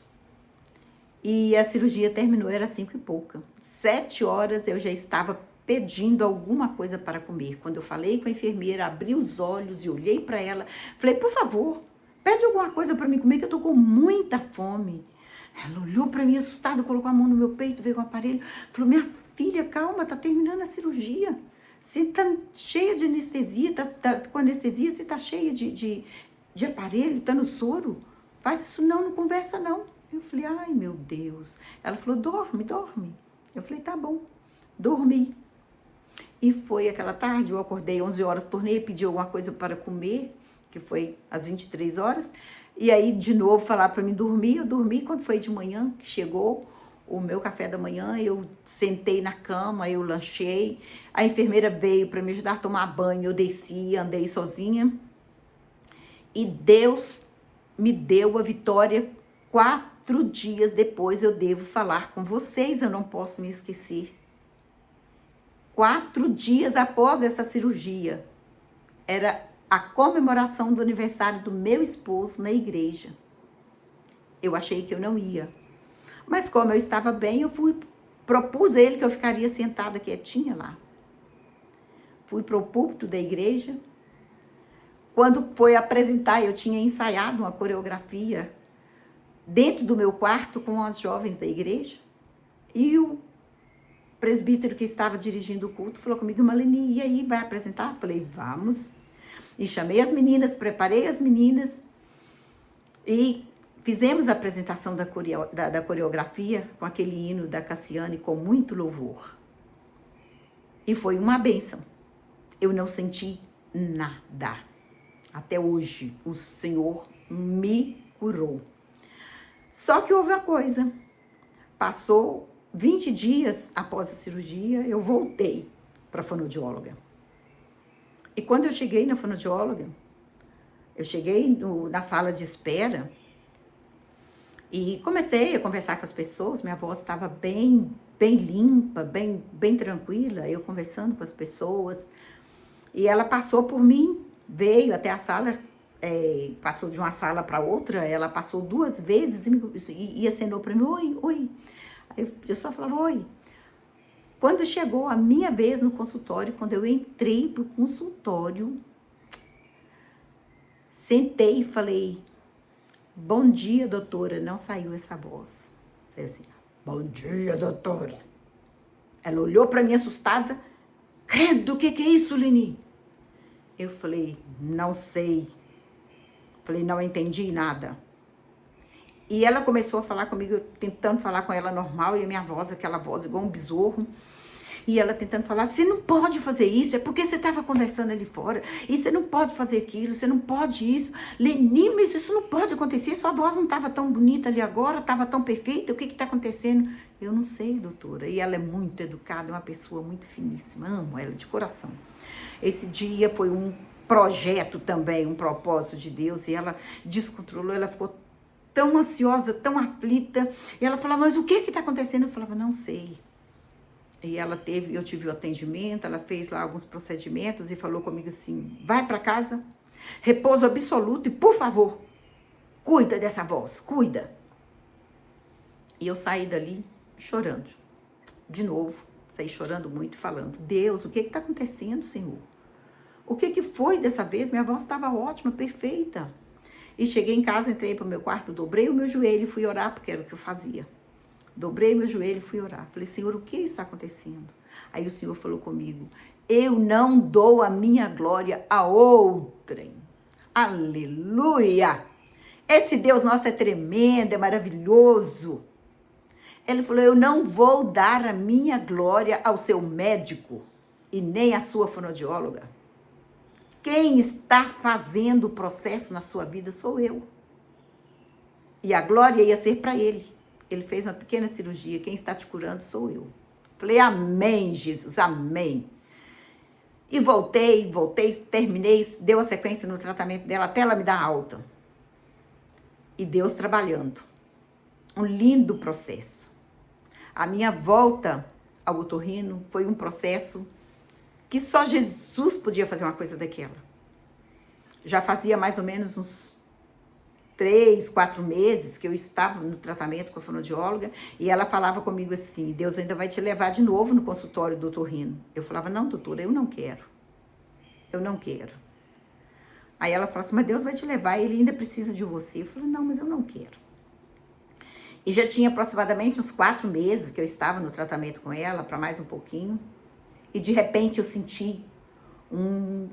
E a cirurgia terminou, era 5 e pouca. 7h eu já estava pedindo alguma coisa para comer. Quando eu falei com a enfermeira, abri os olhos e olhei para ela, falei: por favor, pede alguma coisa para mim comer, que eu tô com muita fome. Ela olhou para mim assustada, colocou a mão no meu peito, veio com o aparelho, falou: minha filha, calma, tá terminando a cirurgia. Você tá cheia de anestesia, tá com anestesia, você tá cheia de aparelho, tá no soro. Faz isso não conversa não. Eu falei: ai, meu Deus. Ela falou: dorme. Eu falei: tá bom. Dormi. E foi aquela tarde, eu acordei 11h, tornei a pedir alguma coisa para comer, que foi às 23h. E aí, de novo, falar para mim dormir. Eu dormi. Quando foi de manhã, que chegou o meu café da manhã, eu sentei na cama, eu lanchei. A enfermeira veio para me ajudar a tomar banho. Eu desci, andei sozinha. E Deus me deu a vitória. 4 dias depois eu devo falar com vocês, eu não posso me esquecer. 4 dias após essa cirurgia, era a comemoração do aniversário do meu esposo na igreja. Eu achei que eu não ia. Mas como eu estava bem, eu propus a ele que eu ficaria sentada quietinha lá. Fui para o púlpito da igreja. Quando foi apresentar, eu tinha ensaiado uma coreografia dentro do meu quarto com as jovens da igreja. E o presbítero que estava dirigindo o culto falou comigo: Maleni, e aí, vai apresentar? Eu falei: vamos. E chamei as meninas, preparei as meninas e fizemos a apresentação da coreografia com aquele hino da Cassiane com muito louvor. E foi uma bênção. Eu não senti nada. Até hoje, o Senhor me curou. Só que houve uma coisa. Passou 20 dias após a cirurgia, eu voltei para a fonoaudióloga. E quando eu cheguei na fonoaudióloga, eu cheguei na sala de espera, E comecei a conversar com as pessoas, minha voz estava bem limpa, bem tranquila, eu conversando com as pessoas. E ela passou por mim, veio até a sala, passou de uma sala para outra, ela passou 2 vezes e acenou para mim, oi, oi. Aí eu só falava, oi. Quando chegou a minha vez no consultório, quando eu entrei pro consultório, sentei e falei, bom dia, doutora. Não saiu essa voz. Saiu assim, bom dia, doutora. Ela olhou para mim assustada. Credo, o que é isso, Leni? Eu falei, não sei. Falei, não entendi nada. E ela começou a falar comigo, eu tentando falar com ela normal, e a minha voz, aquela voz igual um besouro. E ela tentando falar, você não pode fazer isso, é porque você estava conversando ali fora, e você não pode fazer aquilo, você não pode isso. Leni, mas isso não pode acontecer, sua voz não estava tão bonita ali agora, estava tão perfeita, o que está acontecendo? Eu não sei, doutora. E ela é muito educada, é uma pessoa muito finíssima, amo ela de coração. Esse dia foi um projeto também, um propósito de Deus, e ela descontrolou, ela ficou tão ansiosa, tão aflita, e ela falava, mas o que está acontecendo? Eu falava, não sei. E eu tive o atendimento, ela fez lá alguns procedimentos e falou comigo assim, vai para casa, repouso absoluto e, por favor, cuida dessa voz, cuida. E eu saí dali chorando, de novo, saí chorando muito, falando, Deus, o que está acontecendo, Senhor? O que foi dessa vez? Minha voz estava ótima, perfeita. E cheguei em casa, entrei para o meu quarto, dobrei o meu joelho e fui orar, porque era o que eu fazia. Dobrei meu joelho e fui orar. Falei, Senhor, o que está acontecendo? Aí o Senhor falou comigo, eu não dou a minha glória a outrem. Aleluia! Esse Deus nosso é tremendo, é maravilhoso. Ele falou, eu não vou dar a minha glória ao seu médico e nem à sua fonoaudióloga. Quem está fazendo o processo na sua vida sou eu. E a glória ia ser para ele. Ele fez uma pequena cirurgia, quem está te curando sou eu. Falei, amém, Jesus, amém. E voltei, terminei, deu a sequência no tratamento dela até ela me dar alta. E Deus trabalhando. Um lindo processo. A minha volta ao otorrino foi um processo que só Jesus podia fazer uma coisa daquela. Já fazia mais ou menos uns 3, 4 meses que eu estava no tratamento com a fonoaudióloga e ela falava comigo assim, Deus ainda vai te levar de novo no consultório do otorrino. Eu falava, não, doutora, eu não quero. Eu não quero. Aí ela falou assim, mas Deus vai te levar, ele ainda precisa de você. Eu falei, não, mas eu não quero. E já tinha aproximadamente uns 4 meses que eu estava no tratamento com ela, para mais um pouquinho. E de repente eu senti um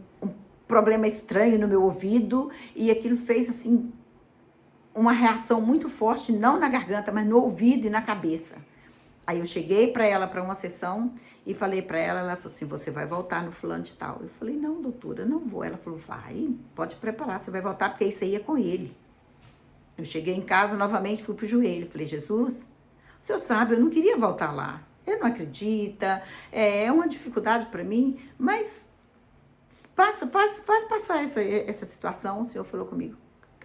problema estranho no meu ouvido e aquilo fez assim uma reação muito forte, não na garganta, mas no ouvido e na cabeça. Aí eu cheguei para ela para uma sessão e falei para ela, ela falou assim, você vai voltar no fulano de tal. Eu falei, não, doutora, não vou. Ela falou, vai, pode preparar, você vai voltar porque isso aí é com ele. Eu cheguei em casa novamente, fui pro joelho, falei, Jesus, o senhor sabe, eu não queria voltar lá. Ele não acredita, é uma dificuldade para mim, mas faz passar essa situação. O Senhor falou comigo,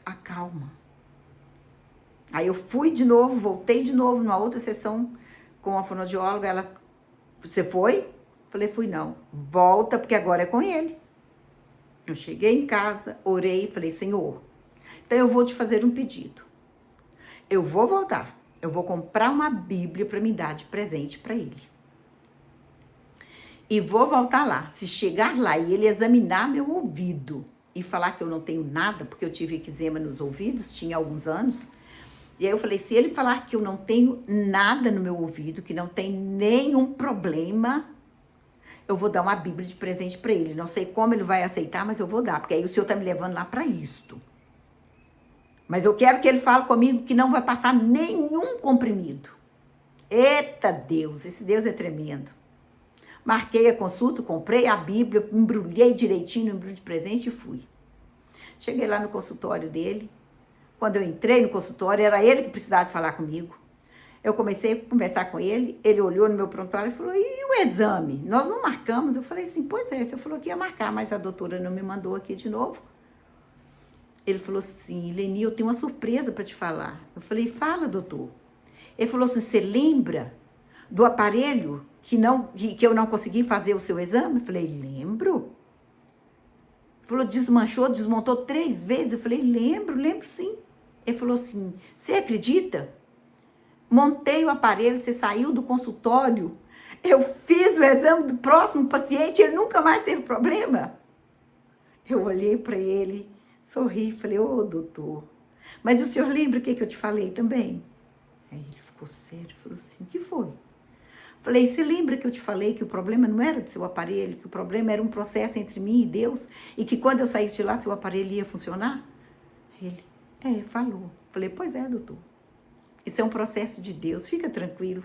acalma. Aí eu fui de novo, voltei de novo numa outra sessão com a fonoaudióloga. Ela, você foi? Falei, fui não. Volta, porque agora é com ele. Eu cheguei em casa, orei e falei, Senhor, então eu vou te fazer um pedido. Eu vou voltar. Eu vou comprar uma Bíblia para me dar de presente para ele. E vou voltar lá. Se chegar lá e ele examinar meu ouvido e falar que eu não tenho nada, porque eu tive eczema nos ouvidos, tinha alguns anos. E aí eu falei, se ele falar que eu não tenho nada no meu ouvido, que não tem nenhum problema, eu vou dar uma Bíblia de presente para ele. Não sei como ele vai aceitar, mas eu vou dar, porque aí o Senhor tá me levando lá para isto. Mas eu quero que ele fale comigo que não vai passar nenhum comprimido. Eita Deus, esse Deus é tremendo. Marquei a consulta, comprei a Bíblia, embrulhei direitinho no embrulho de presente e fui. Cheguei lá no consultório dele. Quando eu entrei no consultório, era ele que precisava falar comigo. Eu comecei a conversar com ele, ele olhou no meu prontuário e falou, e o exame? Nós não marcamos? Eu falei assim, pois é, o senhor falou que ia marcar, mas a doutora não me mandou aqui de novo. Ele falou assim, Leni, eu tenho uma surpresa para te falar. Eu falei, fala, doutor. Ele falou assim, você lembra do aparelho que eu não consegui fazer o seu exame? Eu falei, lembro. Ele falou, desmontou 3 vezes. Eu falei, lembro sim. Ele falou assim, você acredita? Montei o aparelho, você saiu do consultório, eu fiz o exame do próximo paciente, ele nunca mais teve problema. Eu olhei para ele, sorri, falei, ô doutor, mas o senhor lembra o que eu te falei também? Aí ele ficou sério, falou assim, o que foi? Falei, você lembra que eu te falei que o problema não era do seu aparelho, que o problema era um processo entre mim e Deus, e que quando eu saísse de lá, seu aparelho ia funcionar? Ele, falou. Falei, pois é, doutor. Isso é um processo de Deus, fica tranquilo.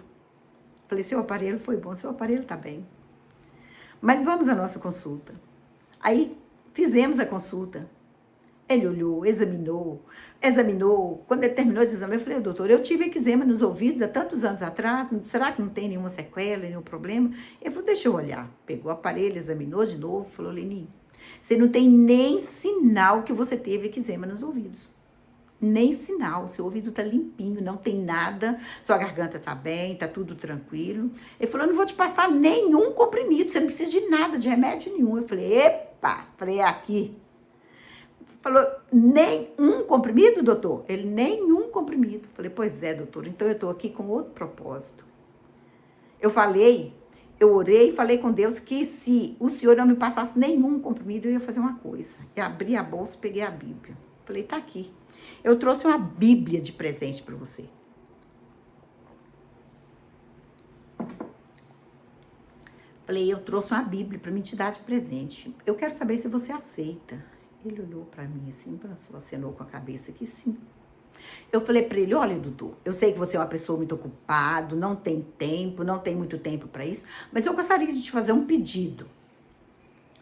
Falei, seu aparelho foi bom, seu aparelho tá bem. Mas vamos à nossa consulta. Aí fizemos a consulta. Ele olhou, examinou. Quando ele terminou de examinar, eu falei, doutor, eu tive eczema nos ouvidos há tantos anos atrás, será que não tem nenhuma sequela, nenhum problema? Ele falou, deixa eu olhar. Pegou o aparelho, examinou de novo, falou, Leni, você não tem nem sinal que você teve eczema nos ouvidos. Nem sinal, seu ouvido tá limpinho, não tem nada, sua garganta tá bem, tá tudo tranquilo. Ele falou, eu não vou te passar nenhum comprimido, você não precisa de nada, de remédio nenhum. Eu falei, epa, falei, aqui. Falou, nenhum comprimido, doutor? Ele, nenhum comprimido. Falei, pois é, doutor, então eu tô aqui com outro propósito. Eu orei e falei com Deus que se o senhor não me passasse nenhum comprimido, eu ia fazer uma coisa. Eu abri a bolsa, peguei a Bíblia. Falei, tá aqui. Eu trouxe uma Bíblia de presente para você. Falei, eu trouxe uma Bíblia para me te dar de presente. Eu quero saber se você aceita. Ele olhou para mim assim, acenou com a cabeça que sim. Eu falei para ele, olha, doutor, eu sei que você é uma pessoa muito ocupada, não tem muito tempo para isso, mas eu gostaria de te fazer um pedido.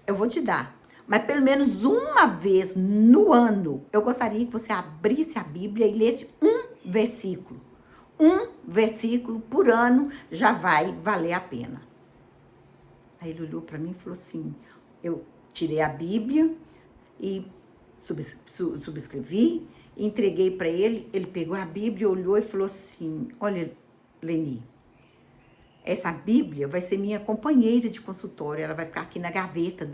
Eu vou te dar. Mas pelo menos uma vez no ano, eu gostaria que você abrisse a Bíblia e lesse um versículo. Um versículo por ano já vai valer a pena. Aí ele olhou para mim e falou assim, eu tirei a Bíblia e subscrevi, entreguei para ele, ele pegou a Bíblia, olhou e falou assim, olha, Leni, essa Bíblia vai ser minha companheira de consultório, ela vai ficar aqui na gaveta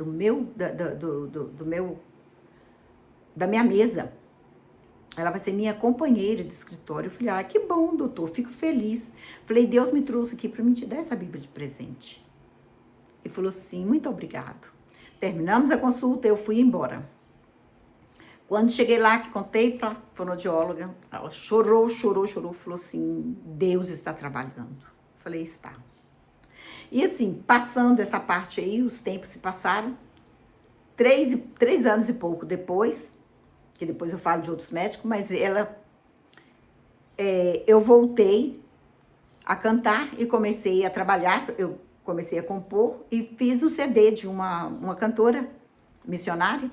da minha mesa. Ela vai ser minha companheira de escritório. Eu falei, que bom, doutor, fico feliz. Falei, Deus me trouxe aqui para me te dar essa Bíblia de presente. Ele falou assim, muito obrigado. Terminamos a consulta, eu fui embora. Quando cheguei lá, que contei para a fonoaudióloga, ela chorou, falou assim, Deus está trabalhando. Falei, está. E assim, passando essa parte aí, os tempos se passaram. 3 anos e pouco depois, que depois eu falo de outros médicos, mas eu voltei a cantar e comecei a trabalhar, eu comecei a compor e fiz um CD de uma cantora missionária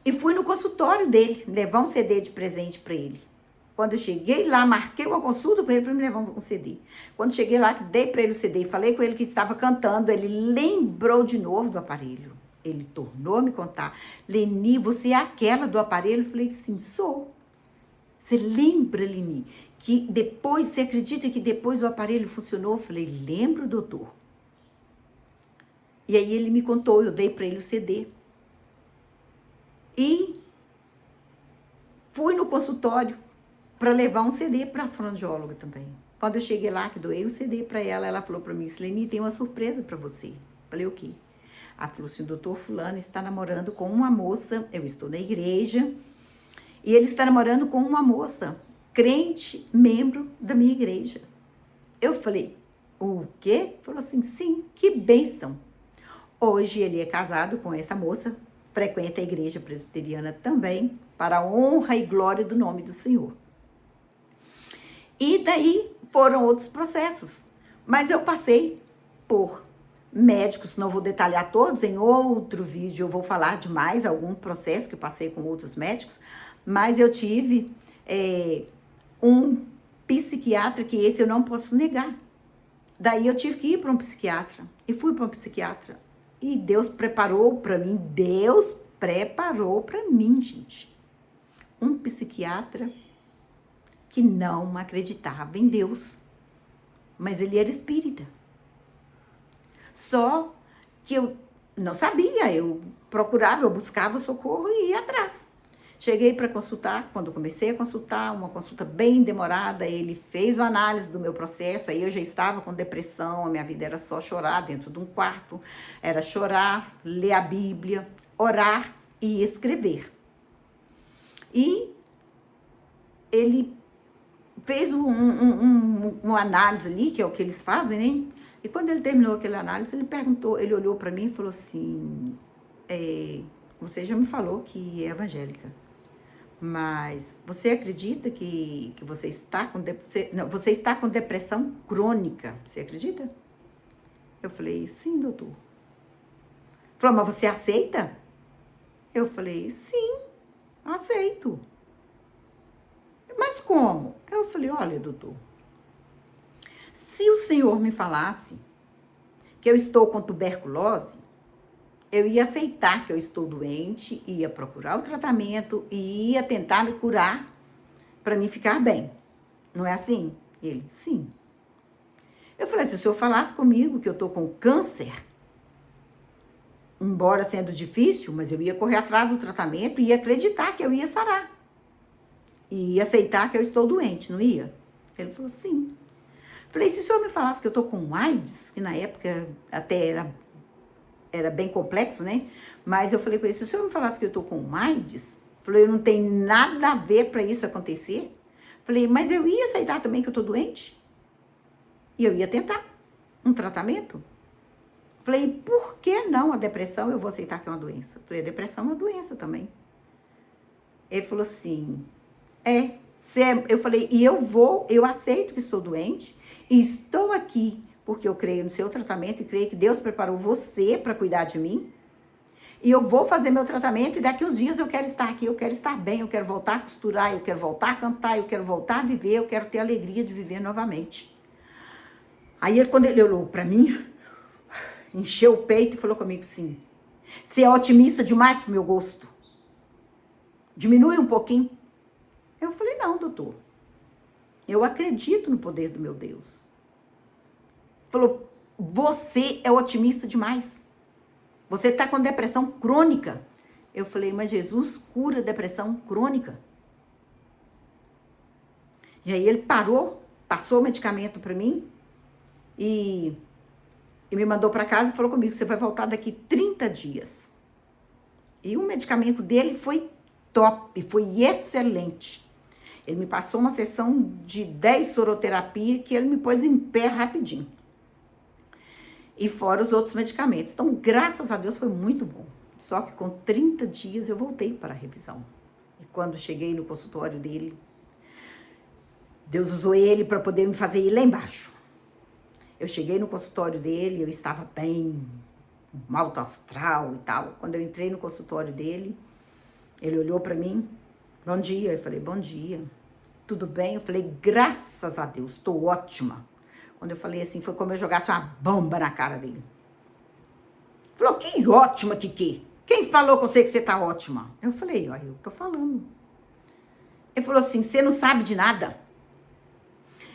e fui no consultório dele, levar um CD de presente para ele. Quando eu cheguei lá, marquei uma consulta com ele para me levar um CD. Quando cheguei lá, dei para ele o CD e falei com ele que estava cantando, ele lembrou de novo do aparelho. Ele tornou a me contar. Leni, você é aquela do aparelho? Eu falei, sim, sou. Você lembra, Leni, que depois, você acredita que depois o aparelho funcionou? Eu falei, lembro, doutor. E aí ele me contou, eu dei para ele o CD. E fui no consultório para levar um CD para a fonoaudióloga também. Quando eu cheguei lá, que doei o CD para ela, ela falou para mim, Leni, tem uma surpresa para você. Falei, o quê? Ela falou assim, o doutor fulano está namorando com uma moça, eu estou na igreja, e ele está namorando com uma moça, crente, membro da minha igreja. Eu falei, o quê? Falou assim, sim, que bênção. Hoje ele é casado com essa moça, frequenta a igreja presbiteriana também, para a honra e glória do nome do Senhor. E daí foram outros processos, mas eu passei por médicos, não vou detalhar todos, em outro vídeo eu vou falar de mais algum processo que eu passei com outros médicos, mas eu tive um psiquiatra que esse eu não posso negar. Daí eu tive que ir para um psiquiatra, e fui para um psiquiatra, e Deus preparou para mim, gente. um psiquiatra que não acreditava em Deus, mas ele era espírita. Só que eu não sabia, eu procurava, eu buscava socorro e ia atrás. Cheguei para consultar, quando comecei a consultar, uma consulta bem demorada, ele fez a análise do meu processo, aí eu já estava com depressão, a minha vida era só chorar dentro de um quarto, era chorar, ler a Bíblia, orar e escrever. E ele fez uma análise ali, que é o que eles fazem, né? E quando ele terminou aquela análise, ele olhou para mim e falou assim, você já me falou que é evangélica, mas você acredita que você está você está com depressão crônica, você acredita? Eu falei, sim, doutor. Ele falou, mas você aceita? Eu falei, sim, aceito. Mas como? Eu falei, olha, doutor, se o senhor me falasse que eu estou com tuberculose, eu ia aceitar que eu estou doente, ia procurar o tratamento e ia tentar me curar para me ficar bem. Não é assim? Ele, sim. Eu falei, se o senhor falasse comigo que eu estou com câncer, embora sendo difícil, mas eu ia correr atrás do tratamento e ia acreditar que eu ia sarar. E ia aceitar que eu estou doente, não ia? Ele falou, sim. Falei, se o senhor me falasse que eu estou com AIDS, que na época até era bem complexo, né? Mas eu falei com ele, se o senhor me falasse que eu estou com AIDS, falei, eu não tenho nada a ver para isso acontecer. Falei, mas eu ia aceitar também que eu estou doente. E eu ia tentar um tratamento. Falei, por que não a depressão? Eu vou aceitar que é uma doença. Falei, a depressão é uma doença também. Ele falou assim, eu falei, e eu aceito que estou doente e estou aqui porque eu creio no seu tratamento e creio que Deus preparou você para cuidar de mim. E eu vou fazer meu tratamento e daqui uns dias eu quero estar aqui, eu quero estar bem, eu quero voltar a costurar, eu quero voltar a cantar, eu quero voltar a viver, eu quero ter a alegria de viver novamente. Aí quando ele olhou para mim, encheu o peito e falou comigo assim, você é otimista demais pro meu gosto. Diminui um pouquinho. Eu falei, não, doutor. Eu acredito no poder do meu Deus. Falou, você é otimista demais. Você está com depressão crônica. Eu falei, mas Jesus cura depressão crônica. E aí ele parou, passou o medicamento para mim e me mandou para casa e falou comigo, você vai voltar daqui 30 dias. E o medicamento dele foi top, foi excelente. Ele me passou uma sessão de 10 soroterapia que ele me pôs em pé rapidinho. E fora os outros medicamentos. Então, graças a Deus, foi muito bom. Só que com 30 dias eu voltei para a revisão. E quando cheguei no consultório dele, Deus usou ele para poder me fazer ir lá embaixo. Eu cheguei no consultório dele, eu estava bem, alto astral e tal. Quando eu entrei no consultório dele, ele olhou para mim, bom dia. Eu falei, bom dia. Tudo bem? Eu falei, graças a Deus, estou ótima. Quando eu falei assim, foi como eu jogasse uma bomba na cara dele. Falou, que ótima, Kiki. Quem falou com você que você tá ótima? Eu falei, ó, eu tô falando. Ele falou assim, você não sabe de nada.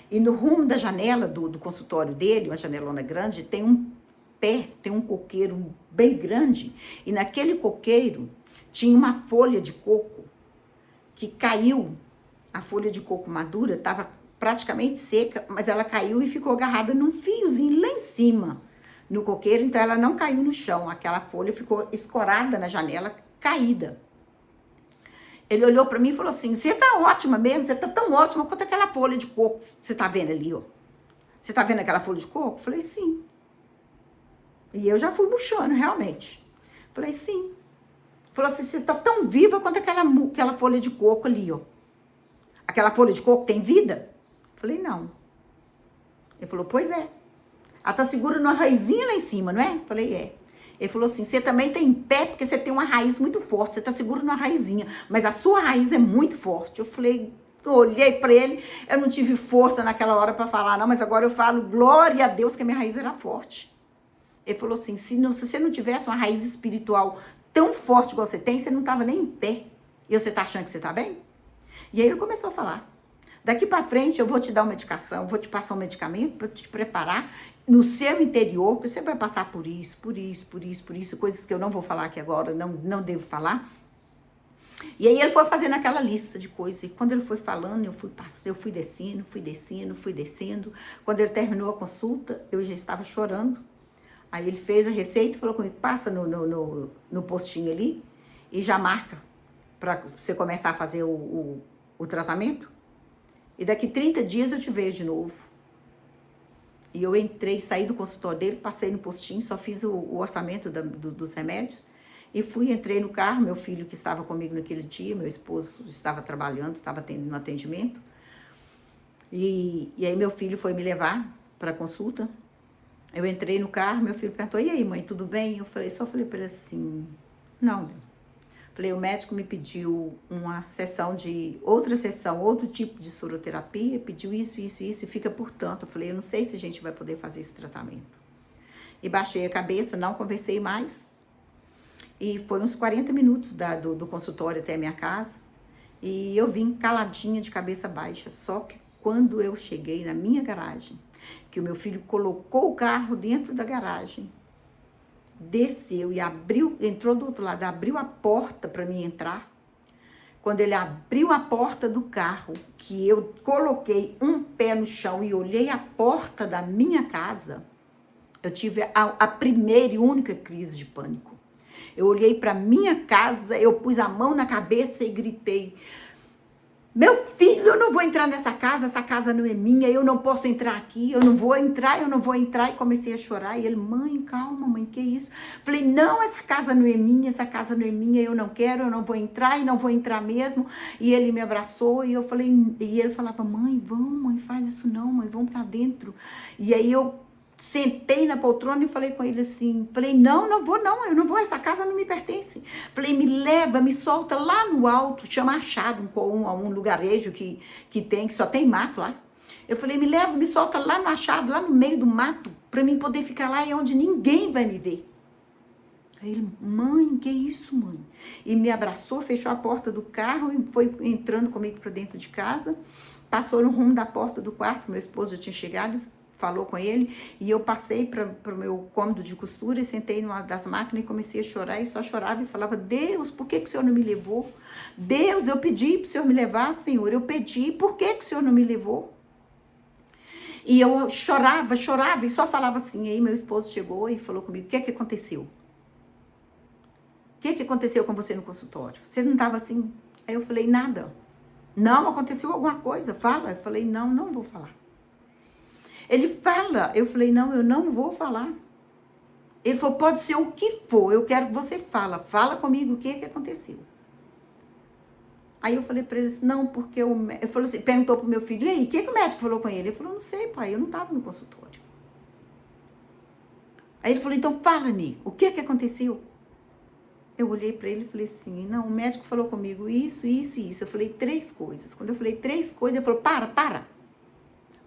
E no rumo da janela do consultório dele, uma janelona grande, tem um coqueiro bem grande. E naquele coqueiro tinha uma folha de coco que caiu. A folha de coco madura estava praticamente seca, mas ela caiu e ficou agarrada num fiozinho lá em cima, no coqueiro, então ela não caiu no chão, aquela folha ficou escorada na janela, caída. Ele olhou para mim e falou assim, você tá ótima mesmo, você tá tão ótima quanto aquela folha de coco que você tá vendo ali, ó. Você tá vendo aquela folha de coco? Eu falei, sim. E eu já fui murchando, realmente. Eu falei, sim. Falou assim, você tá tão viva quanto aquela folha de coco ali, ó. Aquela folha de coco tem vida? Falei, não. Ele falou, pois é. Ela tá segura numa raizinha lá em cima, não é? Falei, é. Ele falou assim, você também tá em pé porque você tem uma raiz muito forte. Você tá seguro numa raizinha, mas a sua raiz é muito forte. Eu falei, eu olhei pra ele, eu não tive força naquela hora pra falar, não, mas agora eu falo, glória a Deus que a minha raiz era forte. Ele falou assim, se você não tivesse uma raiz espiritual tão forte igual você tem, você não tava nem em pé. E você tá achando que você tá bem? E aí ele começou a falar. Daqui para frente eu vou te dar uma medicação, vou te passar um medicamento para te preparar no seu interior, que você vai passar por isso, coisas que eu não vou falar aqui agora, não devo falar. E aí ele foi fazendo aquela lista de coisas. E quando ele foi falando, eu fui descendo. Quando ele terminou a consulta, eu já estava chorando. Aí ele fez a receita e falou comigo, passa no postinho ali e já marca para você começar a fazer o tratamento. E daqui 30 dias eu te vejo de novo. E eu entrei, saí do consultório dele, passei no postinho, só fiz o orçamento dos remédios. E entrei no carro, meu filho que estava comigo naquele dia, meu esposo estava trabalhando, estava tendo um atendimento. E aí meu filho foi me levar para a consulta. Eu entrei no carro, meu filho perguntou, e aí mãe, tudo bem? Só falei para ele assim, não. Falei, o médico me pediu outra sessão, outro tipo de soroterapia, pediu isso, e fica por tanto. Eu falei, eu não sei se a gente vai poder fazer esse tratamento. E baixei a cabeça, não conversei mais. E foi uns 40 minutos do consultório até a minha casa. E eu vim caladinha, de cabeça baixa. Só que quando eu cheguei na minha garagem, que o meu filho colocou o carro dentro da garagem, desceu e entrou do outro lado, abriu a porta para mim entrar. Quando ele abriu a porta do carro, que eu coloquei um pé no chão e olhei a porta da minha casa, eu tive a primeira e única crise de pânico. Eu olhei para minha casa, eu pus a mão na cabeça e gritei, meu filho, eu não vou entrar nessa casa, essa casa não é minha, eu não posso entrar aqui, eu não vou entrar, e comecei a chorar, e ele, mãe, calma, mãe, que isso? Falei, não, essa casa não é minha, eu não quero, eu não vou entrar, e não vou entrar mesmo, e ele me abraçou, e ele falava, mãe, faz isso não, mãe, vamos pra dentro, e aí eu sentei na poltrona e falei com ele assim, não, eu não vou, essa casa não me pertence. Falei, me leva, me solta lá no alto, chama Achado, um lugarejo que só tem mato lá. Eu falei, me leva, me solta lá no Achado, lá no meio do mato, pra mim poder ficar lá e onde ninguém vai me ver. Aí ele, mãe, que isso, mãe? E me abraçou, fechou a porta do carro e foi entrando comigo pra dentro de casa, passou no rumo da porta do quarto, meu esposo já tinha chegado, falou com ele, e eu passei para o meu cômodo de costura e sentei numa das máquinas e comecei a chorar, e só chorava e falava, Deus, por que o Senhor não me levou? Deus, eu pedi para o Senhor me levar, Senhor, eu pedi, por que o Senhor não me levou? E eu chorava e só falava assim. Aí meu esposo chegou e falou comigo, o que aconteceu? O que aconteceu com você no consultório? Você não estava assim? Aí eu falei, nada. Não, aconteceu alguma coisa, fala. Eu falei, não vou falar. Ele fala, eu falei, não, eu não vou falar. Ele falou, pode ser o que for, eu quero que você fala comigo o que aconteceu. Aí eu falei para ele assim, não, porque ele falou assim, perguntou pro meu filho, e aí, o que o médico falou com ele? Ele falou, não sei, pai, eu não estava no consultório. Aí ele falou, então fala, Ni, o que aconteceu? Eu olhei para ele e falei assim, não, o médico falou comigo isso. Eu falei 3 coisas. Quando eu falei 3 coisas, ele falou, para.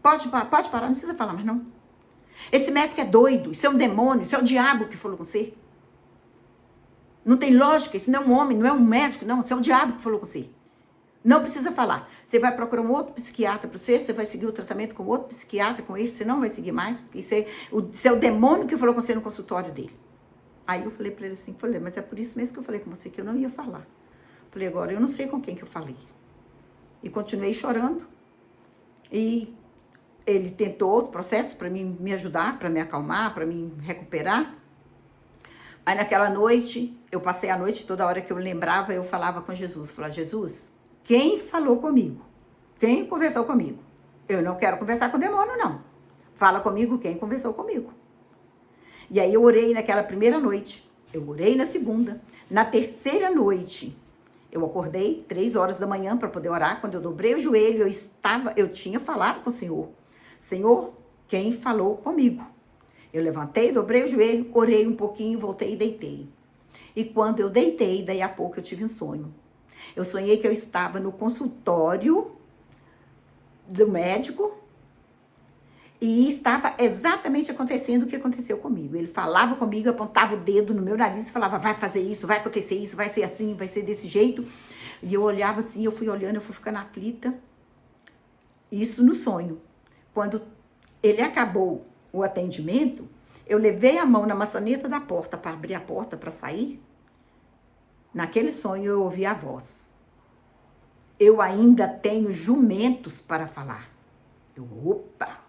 Pode parar, não precisa falar mais não. Esse médico é doido, isso é um demônio, isso é o diabo que falou com você. Não tem lógica, isso não é um homem, não é um médico, não, isso é o diabo que falou com você. Não precisa falar. Você vai procurar um outro psiquiatra para você vai seguir o tratamento com outro psiquiatra, com esse você não vai seguir mais, porque isso é o demônio que falou com você no consultório dele. Aí eu falei para ele assim, mas é por isso mesmo que eu falei com você que eu não ia falar. Falei, agora eu não sei com quem que eu falei. E continuei chorando. E ele tentou os processos para me ajudar, para me acalmar, para me recuperar. Aí naquela noite, eu passei a noite, toda hora que eu lembrava, eu falava com Jesus. Falava, Jesus, quem falou comigo? Quem conversou comigo? Eu não quero conversar com o demônio, não. Fala comigo quem conversou comigo. E aí eu orei naquela primeira noite, eu orei na segunda, na terceira noite, eu acordei 3 horas da manhã para poder orar. Quando eu dobrei o joelho, eu tinha falado com o Senhor. Senhor, quem falou comigo? Eu levantei, dobrei o joelho, orei um pouquinho, voltei e deitei. E quando eu deitei, daí a pouco eu tive um sonho. Eu sonhei que eu estava no consultório do médico e estava exatamente acontecendo o que aconteceu comigo. Ele falava comigo, apontava o dedo no meu nariz e falava, vai fazer isso, vai acontecer isso, vai ser assim, vai ser desse jeito. E eu olhava assim, eu fui olhando, eu fui ficando aflita. Isso no sonho. Quando ele acabou o atendimento, eu levei a mão na maçaneta da porta para abrir a porta para sair. Naquele sonho eu ouvi a voz. Eu ainda tenho jumentos para falar. Opa!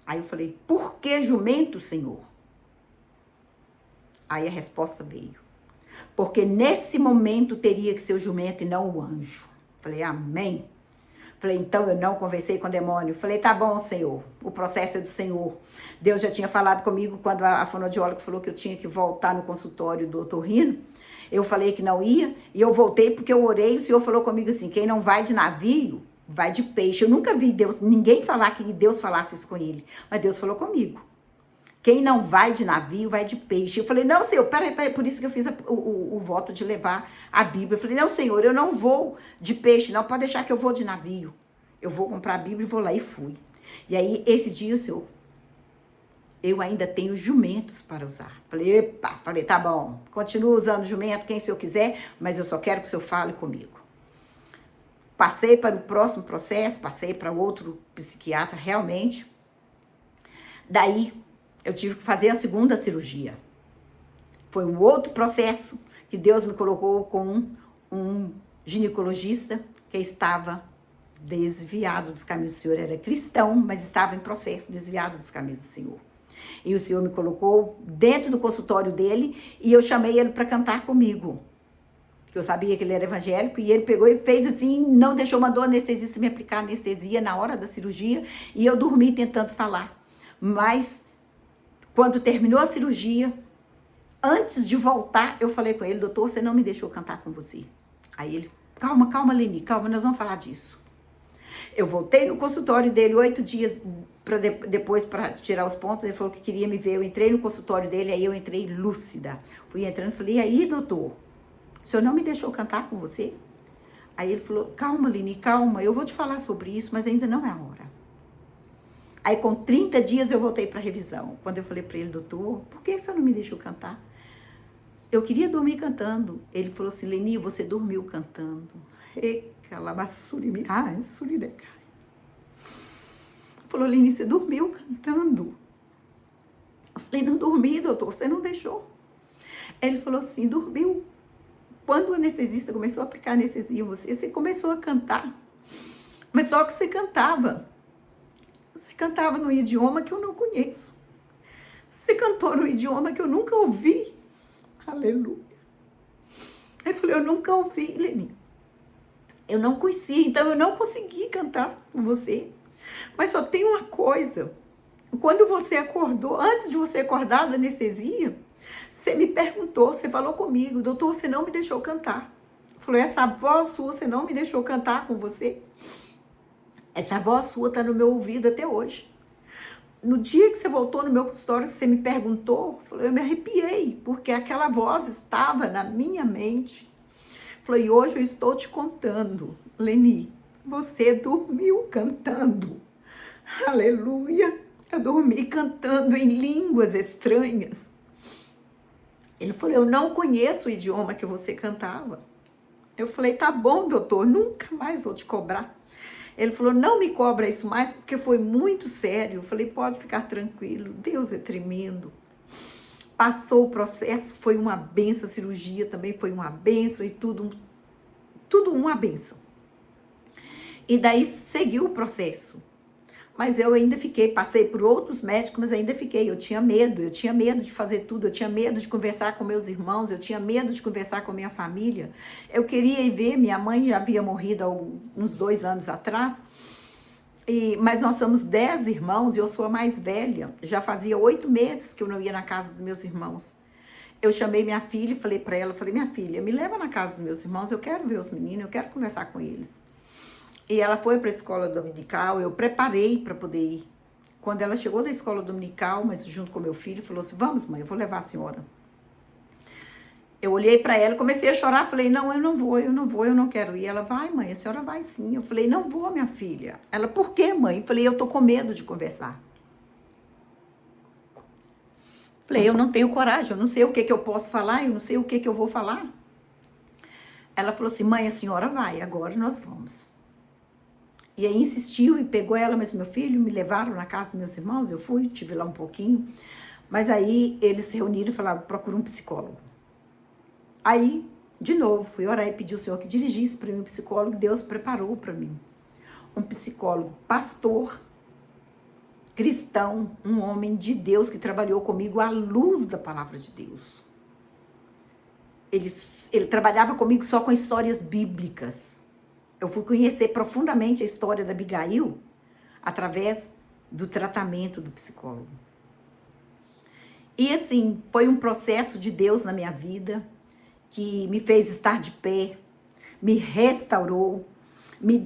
Aí eu falei, por que jumento, Senhor? Aí a resposta veio. Porque nesse momento teria que ser o jumento e não o anjo. Falei, amém. Falei, então eu não conversei com o demônio. Falei, tá bom, Senhor, o processo é do Senhor. Deus já tinha falado comigo quando a fonoaudióloga falou que eu tinha que voltar no consultório do otorrino. Eu falei que não ia e eu voltei porque eu orei. O Senhor falou comigo assim, quem não vai de navio, vai de peixe. Eu nunca vi ninguém falar que Deus falasse isso com ele, mas Deus falou comigo. Quem não vai de navio, vai de peixe. Eu falei, não, Senhor, peraí, por isso que eu fiz o voto de levar a Bíblia. Eu falei, não, Senhor, eu não vou de peixe, não, pode deixar que eu vou de navio. Eu vou comprar a Bíblia e vou lá, e fui. E aí, esse dia, o Senhor, eu ainda tenho jumentos para usar. Falei, epa, tá bom, continua usando jumento, quem o Senhor quiser, mas eu só quero que o Senhor fale comigo. Passei para o próximo processo, passei para outro psiquiatra, realmente. Daí, eu tive que fazer a segunda cirurgia. Foi um outro processo que Deus me colocou com um ginecologista que estava desviado dos caminhos do Senhor. Era cristão, mas estava em processo, desviado dos caminhos do Senhor. E o Senhor me colocou dentro do consultório dele e eu chamei ele para cantar comigo. Porque eu sabia que ele era evangélico e ele pegou e fez assim, não deixou, mandou o anestesista me aplicar anestesia na hora da cirurgia e eu dormi tentando falar. Mas quando terminou a cirurgia, antes de voltar, eu falei com ele, doutor, você não me deixou cantar com você. Aí ele, calma, Leni, calma, nós vamos falar disso. Eu voltei no consultório dele 8 dias depois para tirar os pontos, ele falou que queria me ver, eu entrei no consultório dele, aí eu entrei lúcida. Fui entrando e falei, e aí, doutor, o senhor não me deixou cantar com você? Aí ele falou, calma, Leni, calma, eu vou te falar sobre isso, mas ainda não é a hora. Aí com 30 dias eu voltei para revisão. Quando eu falei para ele, doutor, por que você não me deixou cantar? Eu queria dormir cantando. Ele falou assim, Leni, você dormiu cantando. Falou, Leni, você dormiu cantando. Eu falei, não dormi, doutor, você não deixou. Ele falou assim, dormiu. Quando o anestesista começou a aplicar anestesia em você começou a cantar. Mas só que você cantava no idioma que eu não conheço. Você cantou no idioma que eu nunca ouvi. Aleluia. Aí eu falei, eu nunca ouvi, Leni. Eu não conhecia, então eu não consegui cantar com você. Mas só tem uma coisa. Quando você acordou, antes de você acordar da anestesia, você me perguntou, você falou comigo, doutor, você não me deixou cantar. Falou, essa voz sua, você não me deixou cantar com você? Essa voz sua está no meu ouvido até hoje. No dia que você voltou no meu consultório, que você me perguntou, eu me arrepiei, porque aquela voz estava na minha mente. E hoje eu estou te contando, Leni, você dormiu cantando. Aleluia. Eu dormi cantando em línguas estranhas. Ele falou, eu não conheço o idioma que você cantava. Eu falei, tá bom, doutor, nunca mais vou te cobrar. Ele falou, não me cobra isso mais, porque foi muito sério. Eu falei, pode ficar tranquilo, Deus é tremendo. Passou o processo, foi uma benção, a cirurgia também foi uma benção e tudo uma benção. E daí seguiu o processo. Mas eu ainda fiquei, passei por outros médicos, mas ainda fiquei. Eu tinha medo de fazer tudo, eu tinha medo de conversar com meus irmãos, eu tinha medo de conversar com minha família. Eu queria ir ver, minha mãe já havia morrido há uns 2 anos atrás, mas nós somos 10 irmãos e eu sou a mais velha. Já fazia 8 meses que eu não ia na casa dos meus irmãos. Eu chamei minha filha e falei para ela, minha filha, me leva na casa dos meus irmãos, eu quero ver os meninos, eu quero conversar com eles. E ela foi para a escola dominical, eu preparei para poder ir. Quando ela chegou da escola dominical, mas junto com meu filho, falou assim, vamos mãe, eu vou levar a senhora. Eu olhei para ela, comecei a chorar, falei, não, eu não quero ir. Ela, vai mãe, a senhora vai sim. Eu falei, não vou minha filha. Ela, por quê mãe? Eu falei, eu tô com medo de conversar. Falei, eu não tenho coragem, eu não sei o que eu posso falar, eu não sei o que eu vou falar. Ela falou assim, mãe, a senhora vai, agora nós vamos. E aí insistiu e pegou ela, mas meu filho, me levaram na casa dos meus irmãos, eu fui, tive lá um pouquinho. Mas aí eles se reuniram e falaram, procura um psicólogo. Aí, de novo, fui orar e pedi ao Senhor que dirigisse para mim um psicólogo, Deus preparou para mim. Um psicólogo, pastor, cristão, um homem de Deus que trabalhou comigo à luz da palavra de Deus. Ele trabalhava comigo só com histórias bíblicas. Eu fui conhecer profundamente a história da Abigail através do tratamento do psicólogo. E assim, foi um processo de Deus na minha vida que me fez estar de pé, me restaurou, me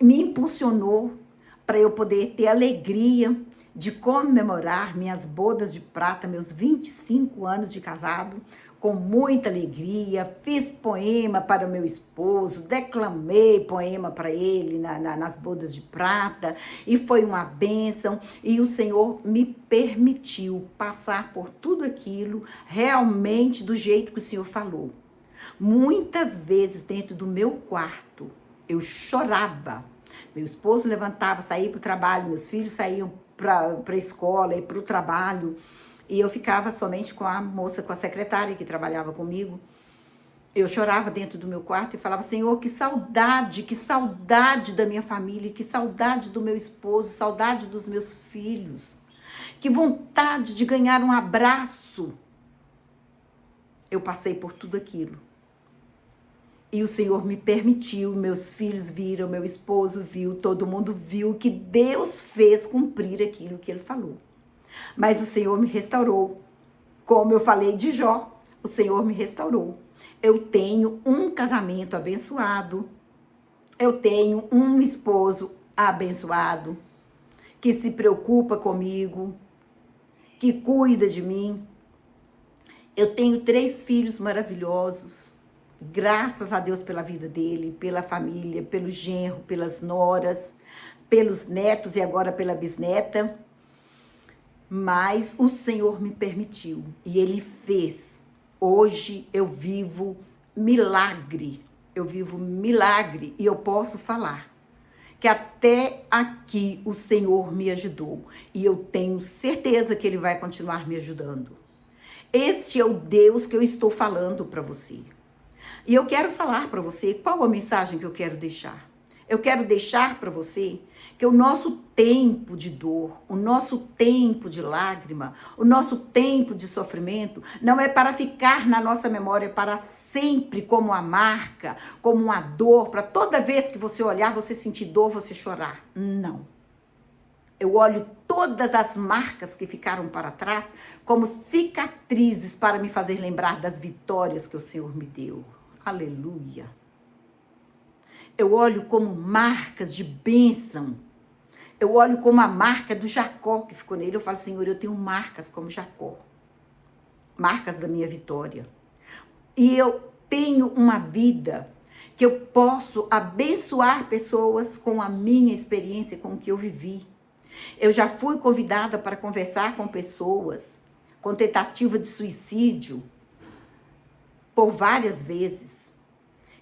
impulsionou para eu poder ter alegria de comemorar minhas bodas de prata, meus 25 anos de casado, com muita alegria. Fiz poema para o meu esposo, declamei poema para ele nas bodas de prata, e foi uma bênção, e o Senhor me permitiu passar por tudo aquilo realmente do jeito que o Senhor falou. Muitas vezes dentro do meu quarto eu chorava. Meu esposo levantava, saía para o trabalho, meus filhos saíam para a escola e para o trabalho, e eu ficava somente com a moça, com a secretária que trabalhava comigo. Eu chorava dentro do meu quarto e falava, Senhor, que saudade da minha família, que saudade do meu esposo, saudade dos meus filhos, que vontade de ganhar um abraço. Eu passei por tudo aquilo. E o Senhor me permitiu, meus filhos viram, meu esposo viu, todo mundo viu que Deus fez cumprir aquilo que Ele falou. Mas o Senhor me restaurou. Como eu falei de Jó, o Senhor me restaurou. Eu tenho um casamento abençoado. Eu tenho um esposo abençoado, que se preocupa comigo, que cuida de mim. Eu tenho 3 filhos maravilhosos. Graças a Deus pela vida dele, pela família, pelo genro, pelas noras, pelos netos e agora pela bisneta. Mas o Senhor me permitiu e Ele fez. Hoje eu vivo milagre. Eu vivo milagre e eu posso falar que até aqui o Senhor me ajudou. E eu tenho certeza que Ele vai continuar me ajudando. Este é o Deus que eu estou falando para você. E eu quero falar para você qual a mensagem que eu quero deixar. Eu quero deixar para você que o nosso tempo de dor, o nosso tempo de lágrima, o nosso tempo de sofrimento, não é para ficar na nossa memória para sempre como uma marca, como uma dor, para toda vez que você olhar, você sentir dor, você chorar. Não. Eu olho todas as marcas que ficaram para trás como cicatrizes para me fazer lembrar das vitórias que o Senhor me deu. Aleluia. Eu olho como marcas de bênção. Eu olho como a marca do Jacó que ficou nele. Eu falo, Senhor, eu tenho marcas como Jacó. Marcas da minha vitória. E eu tenho uma vida que eu posso abençoar pessoas com a minha experiência, com o que eu vivi. Eu já fui convidada para conversar com pessoas com tentativa de suicídio por várias vezes.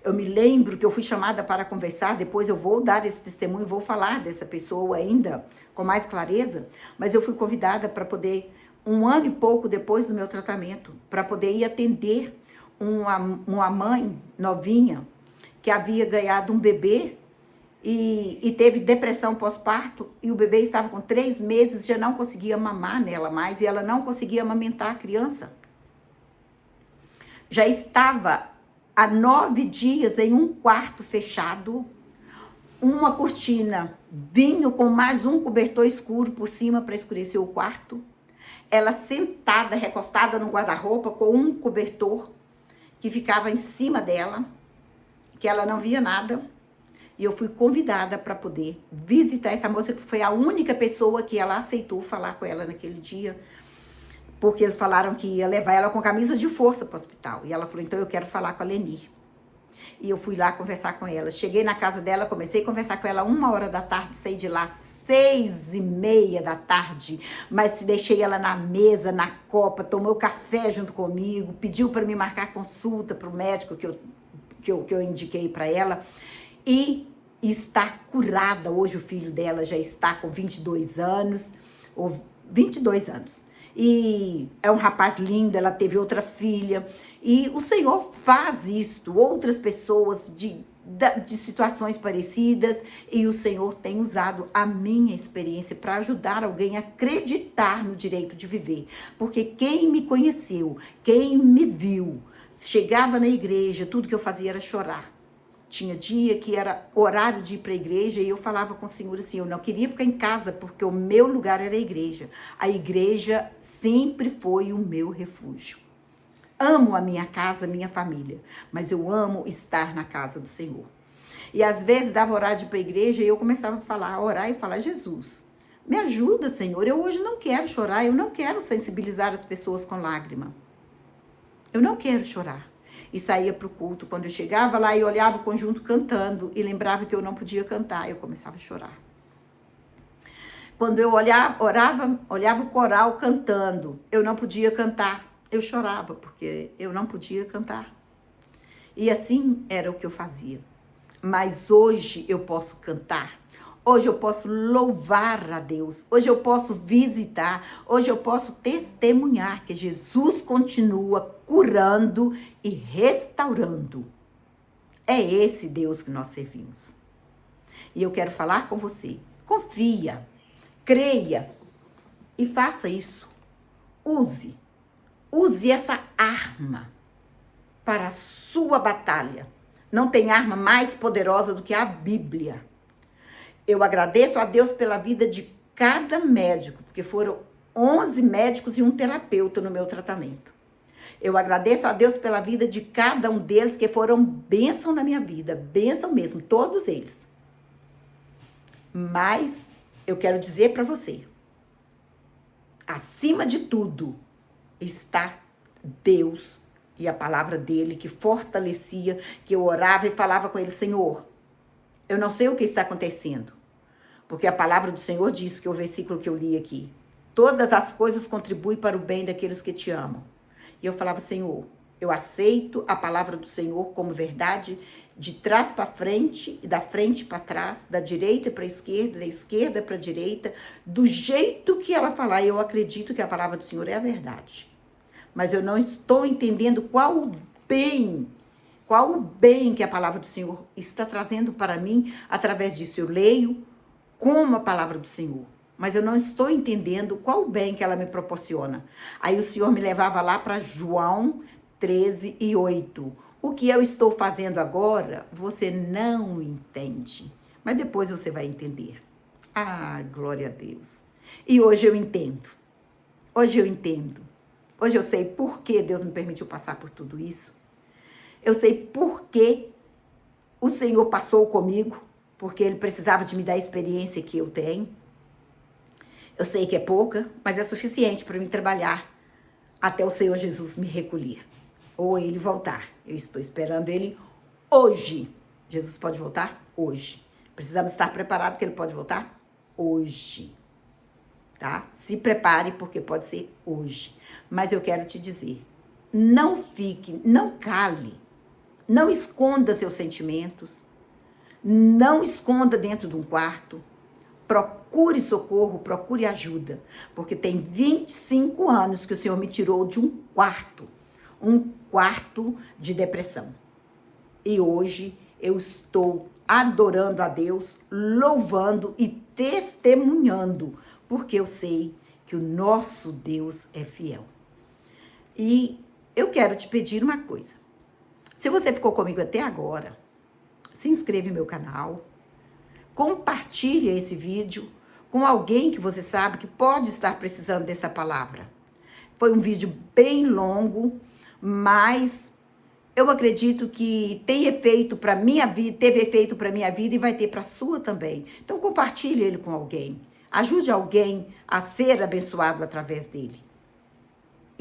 Eu me lembro que eu fui chamada para conversar, depois eu vou dar esse testemunho, vou falar dessa pessoa ainda com mais clareza, mas eu fui convidada para poder, 1 ano e pouco depois do meu tratamento, para poder ir atender uma mãe novinha que havia ganhado um bebê e teve depressão pós-parto, e o bebê estava com 3 meses, já não conseguia mamar nela mais, e ela não conseguia amamentar a criança. Já estava há 9 dias em um quarto fechado, uma cortina, vinho com mais um cobertor escuro por cima para escurecer o quarto. Ela sentada, recostada no guarda-roupa com um cobertor que ficava em cima dela, que ela não via nada. E eu fui convidada para poder visitar essa moça, que foi a única pessoa que ela aceitou falar com ela naquele dia, porque eles falaram que ia levar ela com camisa de força para o hospital. E ela falou, então eu quero falar com a Leni. E eu fui lá conversar com ela. Cheguei na casa dela, comecei a conversar com ela 1h da tarde, saí de lá 6h30 da tarde. Mas deixei ela na mesa, na copa, tomou café junto comigo, pediu para me marcar consulta para o médico que eu que eu indiquei para ela, e está curada. Hoje o filho dela já está com 22 anos, ou 22 anos. E é um rapaz lindo, ela teve outra filha. E o Senhor faz isto, outras pessoas de situações parecidas, e o Senhor tem usado a minha experiência para ajudar alguém a acreditar no direito de viver. Porque quem me conheceu, quem me viu, chegava na igreja, tudo que eu fazia era chorar. Tinha dia que era horário de ir para a igreja e eu falava com o Senhor assim, eu não queria ficar em casa porque o meu lugar era a igreja. A igreja sempre foi o meu refúgio. Amo a minha casa, a minha família, mas eu amo estar na casa do Senhor. E às vezes dava horário de ir para a igreja e eu começava a falar, orar e falar, Jesus, me ajuda, Senhor, eu hoje não quero chorar, eu não quero sensibilizar as pessoas com lágrima. Eu não quero chorar. E saía para o culto. Quando eu chegava lá e olhava o conjunto cantando e lembrava que eu não podia cantar, eu começava a chorar. Quando eu olhava o coral cantando, eu não podia cantar, eu chorava porque eu não podia cantar. E assim era o que eu fazia. Mas hoje eu posso cantar. Hoje eu posso louvar a Deus, hoje eu posso visitar, hoje eu posso testemunhar que Jesus continua curando e restaurando. É esse Deus que nós servimos. E eu quero falar com você, confia, creia e faça isso. Use essa arma para a sua batalha. Não tem arma mais poderosa do que a Bíblia. Eu agradeço a Deus pela vida de cada médico, porque foram 11 médicos e um terapeuta no meu tratamento. Eu agradeço a Deus pela vida de cada um deles, que foram bênção na minha vida, bênção mesmo, todos eles. Mas eu quero dizer para você, acima de tudo está Deus e a palavra dele, que fortalecia, que eu orava e falava com ele, Senhor, eu não sei o que está acontecendo. Porque a palavra do Senhor diz, que é o versículo que eu li aqui, todas as coisas contribuem para o bem daqueles que te amam. E eu falava, Senhor, eu aceito a palavra do Senhor como verdade, de trás para frente e da frente para trás, da direita para a esquerda, da esquerda para a direita, do jeito que ela falar. Eu acredito que a palavra do Senhor é a verdade. Mas eu não estou entendendo qual o bem que a palavra do Senhor está trazendo para mim através disso. Eu leio como a palavra do Senhor, mas eu não estou entendendo qual o bem que ela me proporciona. Aí o Senhor me levava lá para João 13:8. O que eu estou fazendo agora, você não entende, mas depois você vai entender. Ah, glória a Deus. E hoje eu entendo. Hoje eu entendo. Hoje eu sei por que Deus me permitiu passar por tudo isso. Eu sei por que o Senhor passou comigo, porque Ele precisava de me dar a experiência que eu tenho. Eu sei que é pouca, mas é suficiente para mim trabalhar até o Senhor Jesus me recolher. Ou Ele voltar. Eu estou esperando Ele hoje. Jesus pode voltar hoje. Precisamos estar preparados que Ele pode voltar hoje. Tá? Se prepare, porque pode ser hoje. Mas eu quero te dizer, não fique, não cale, não esconda seus sentimentos, não esconda dentro de um quarto, procure socorro, procure ajuda, porque tem 25 anos que o Senhor me tirou de um quarto de depressão. E hoje eu estou adorando a Deus, louvando e testemunhando, porque eu sei que o nosso Deus é fiel. E eu quero te pedir uma coisa. Se você ficou comigo até agora, se inscreva no meu canal, compartilhe esse vídeo com alguém que você sabe que pode estar precisando dessa palavra. Foi um vídeo bem longo, mas eu acredito que tem efeito para minha vida, teve efeito para minha vida e vai ter para a sua também. Então compartilhe ele com alguém. Ajude alguém a ser abençoado através dele.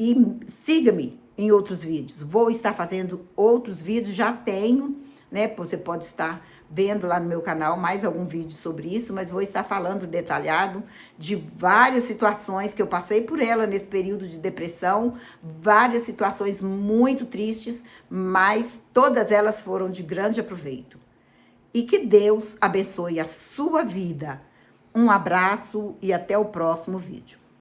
E siga-me em outros vídeos. Vou estar fazendo outros vídeos, já tenho né? Você pode estar vendo lá no meu canal mais algum vídeo sobre isso, mas vou estar falando detalhado de várias situações que eu passei por ela nesse período de depressão, várias situações muito tristes, mas todas elas foram de grande aproveito. E que Deus abençoe a sua vida. Um abraço e até o próximo vídeo.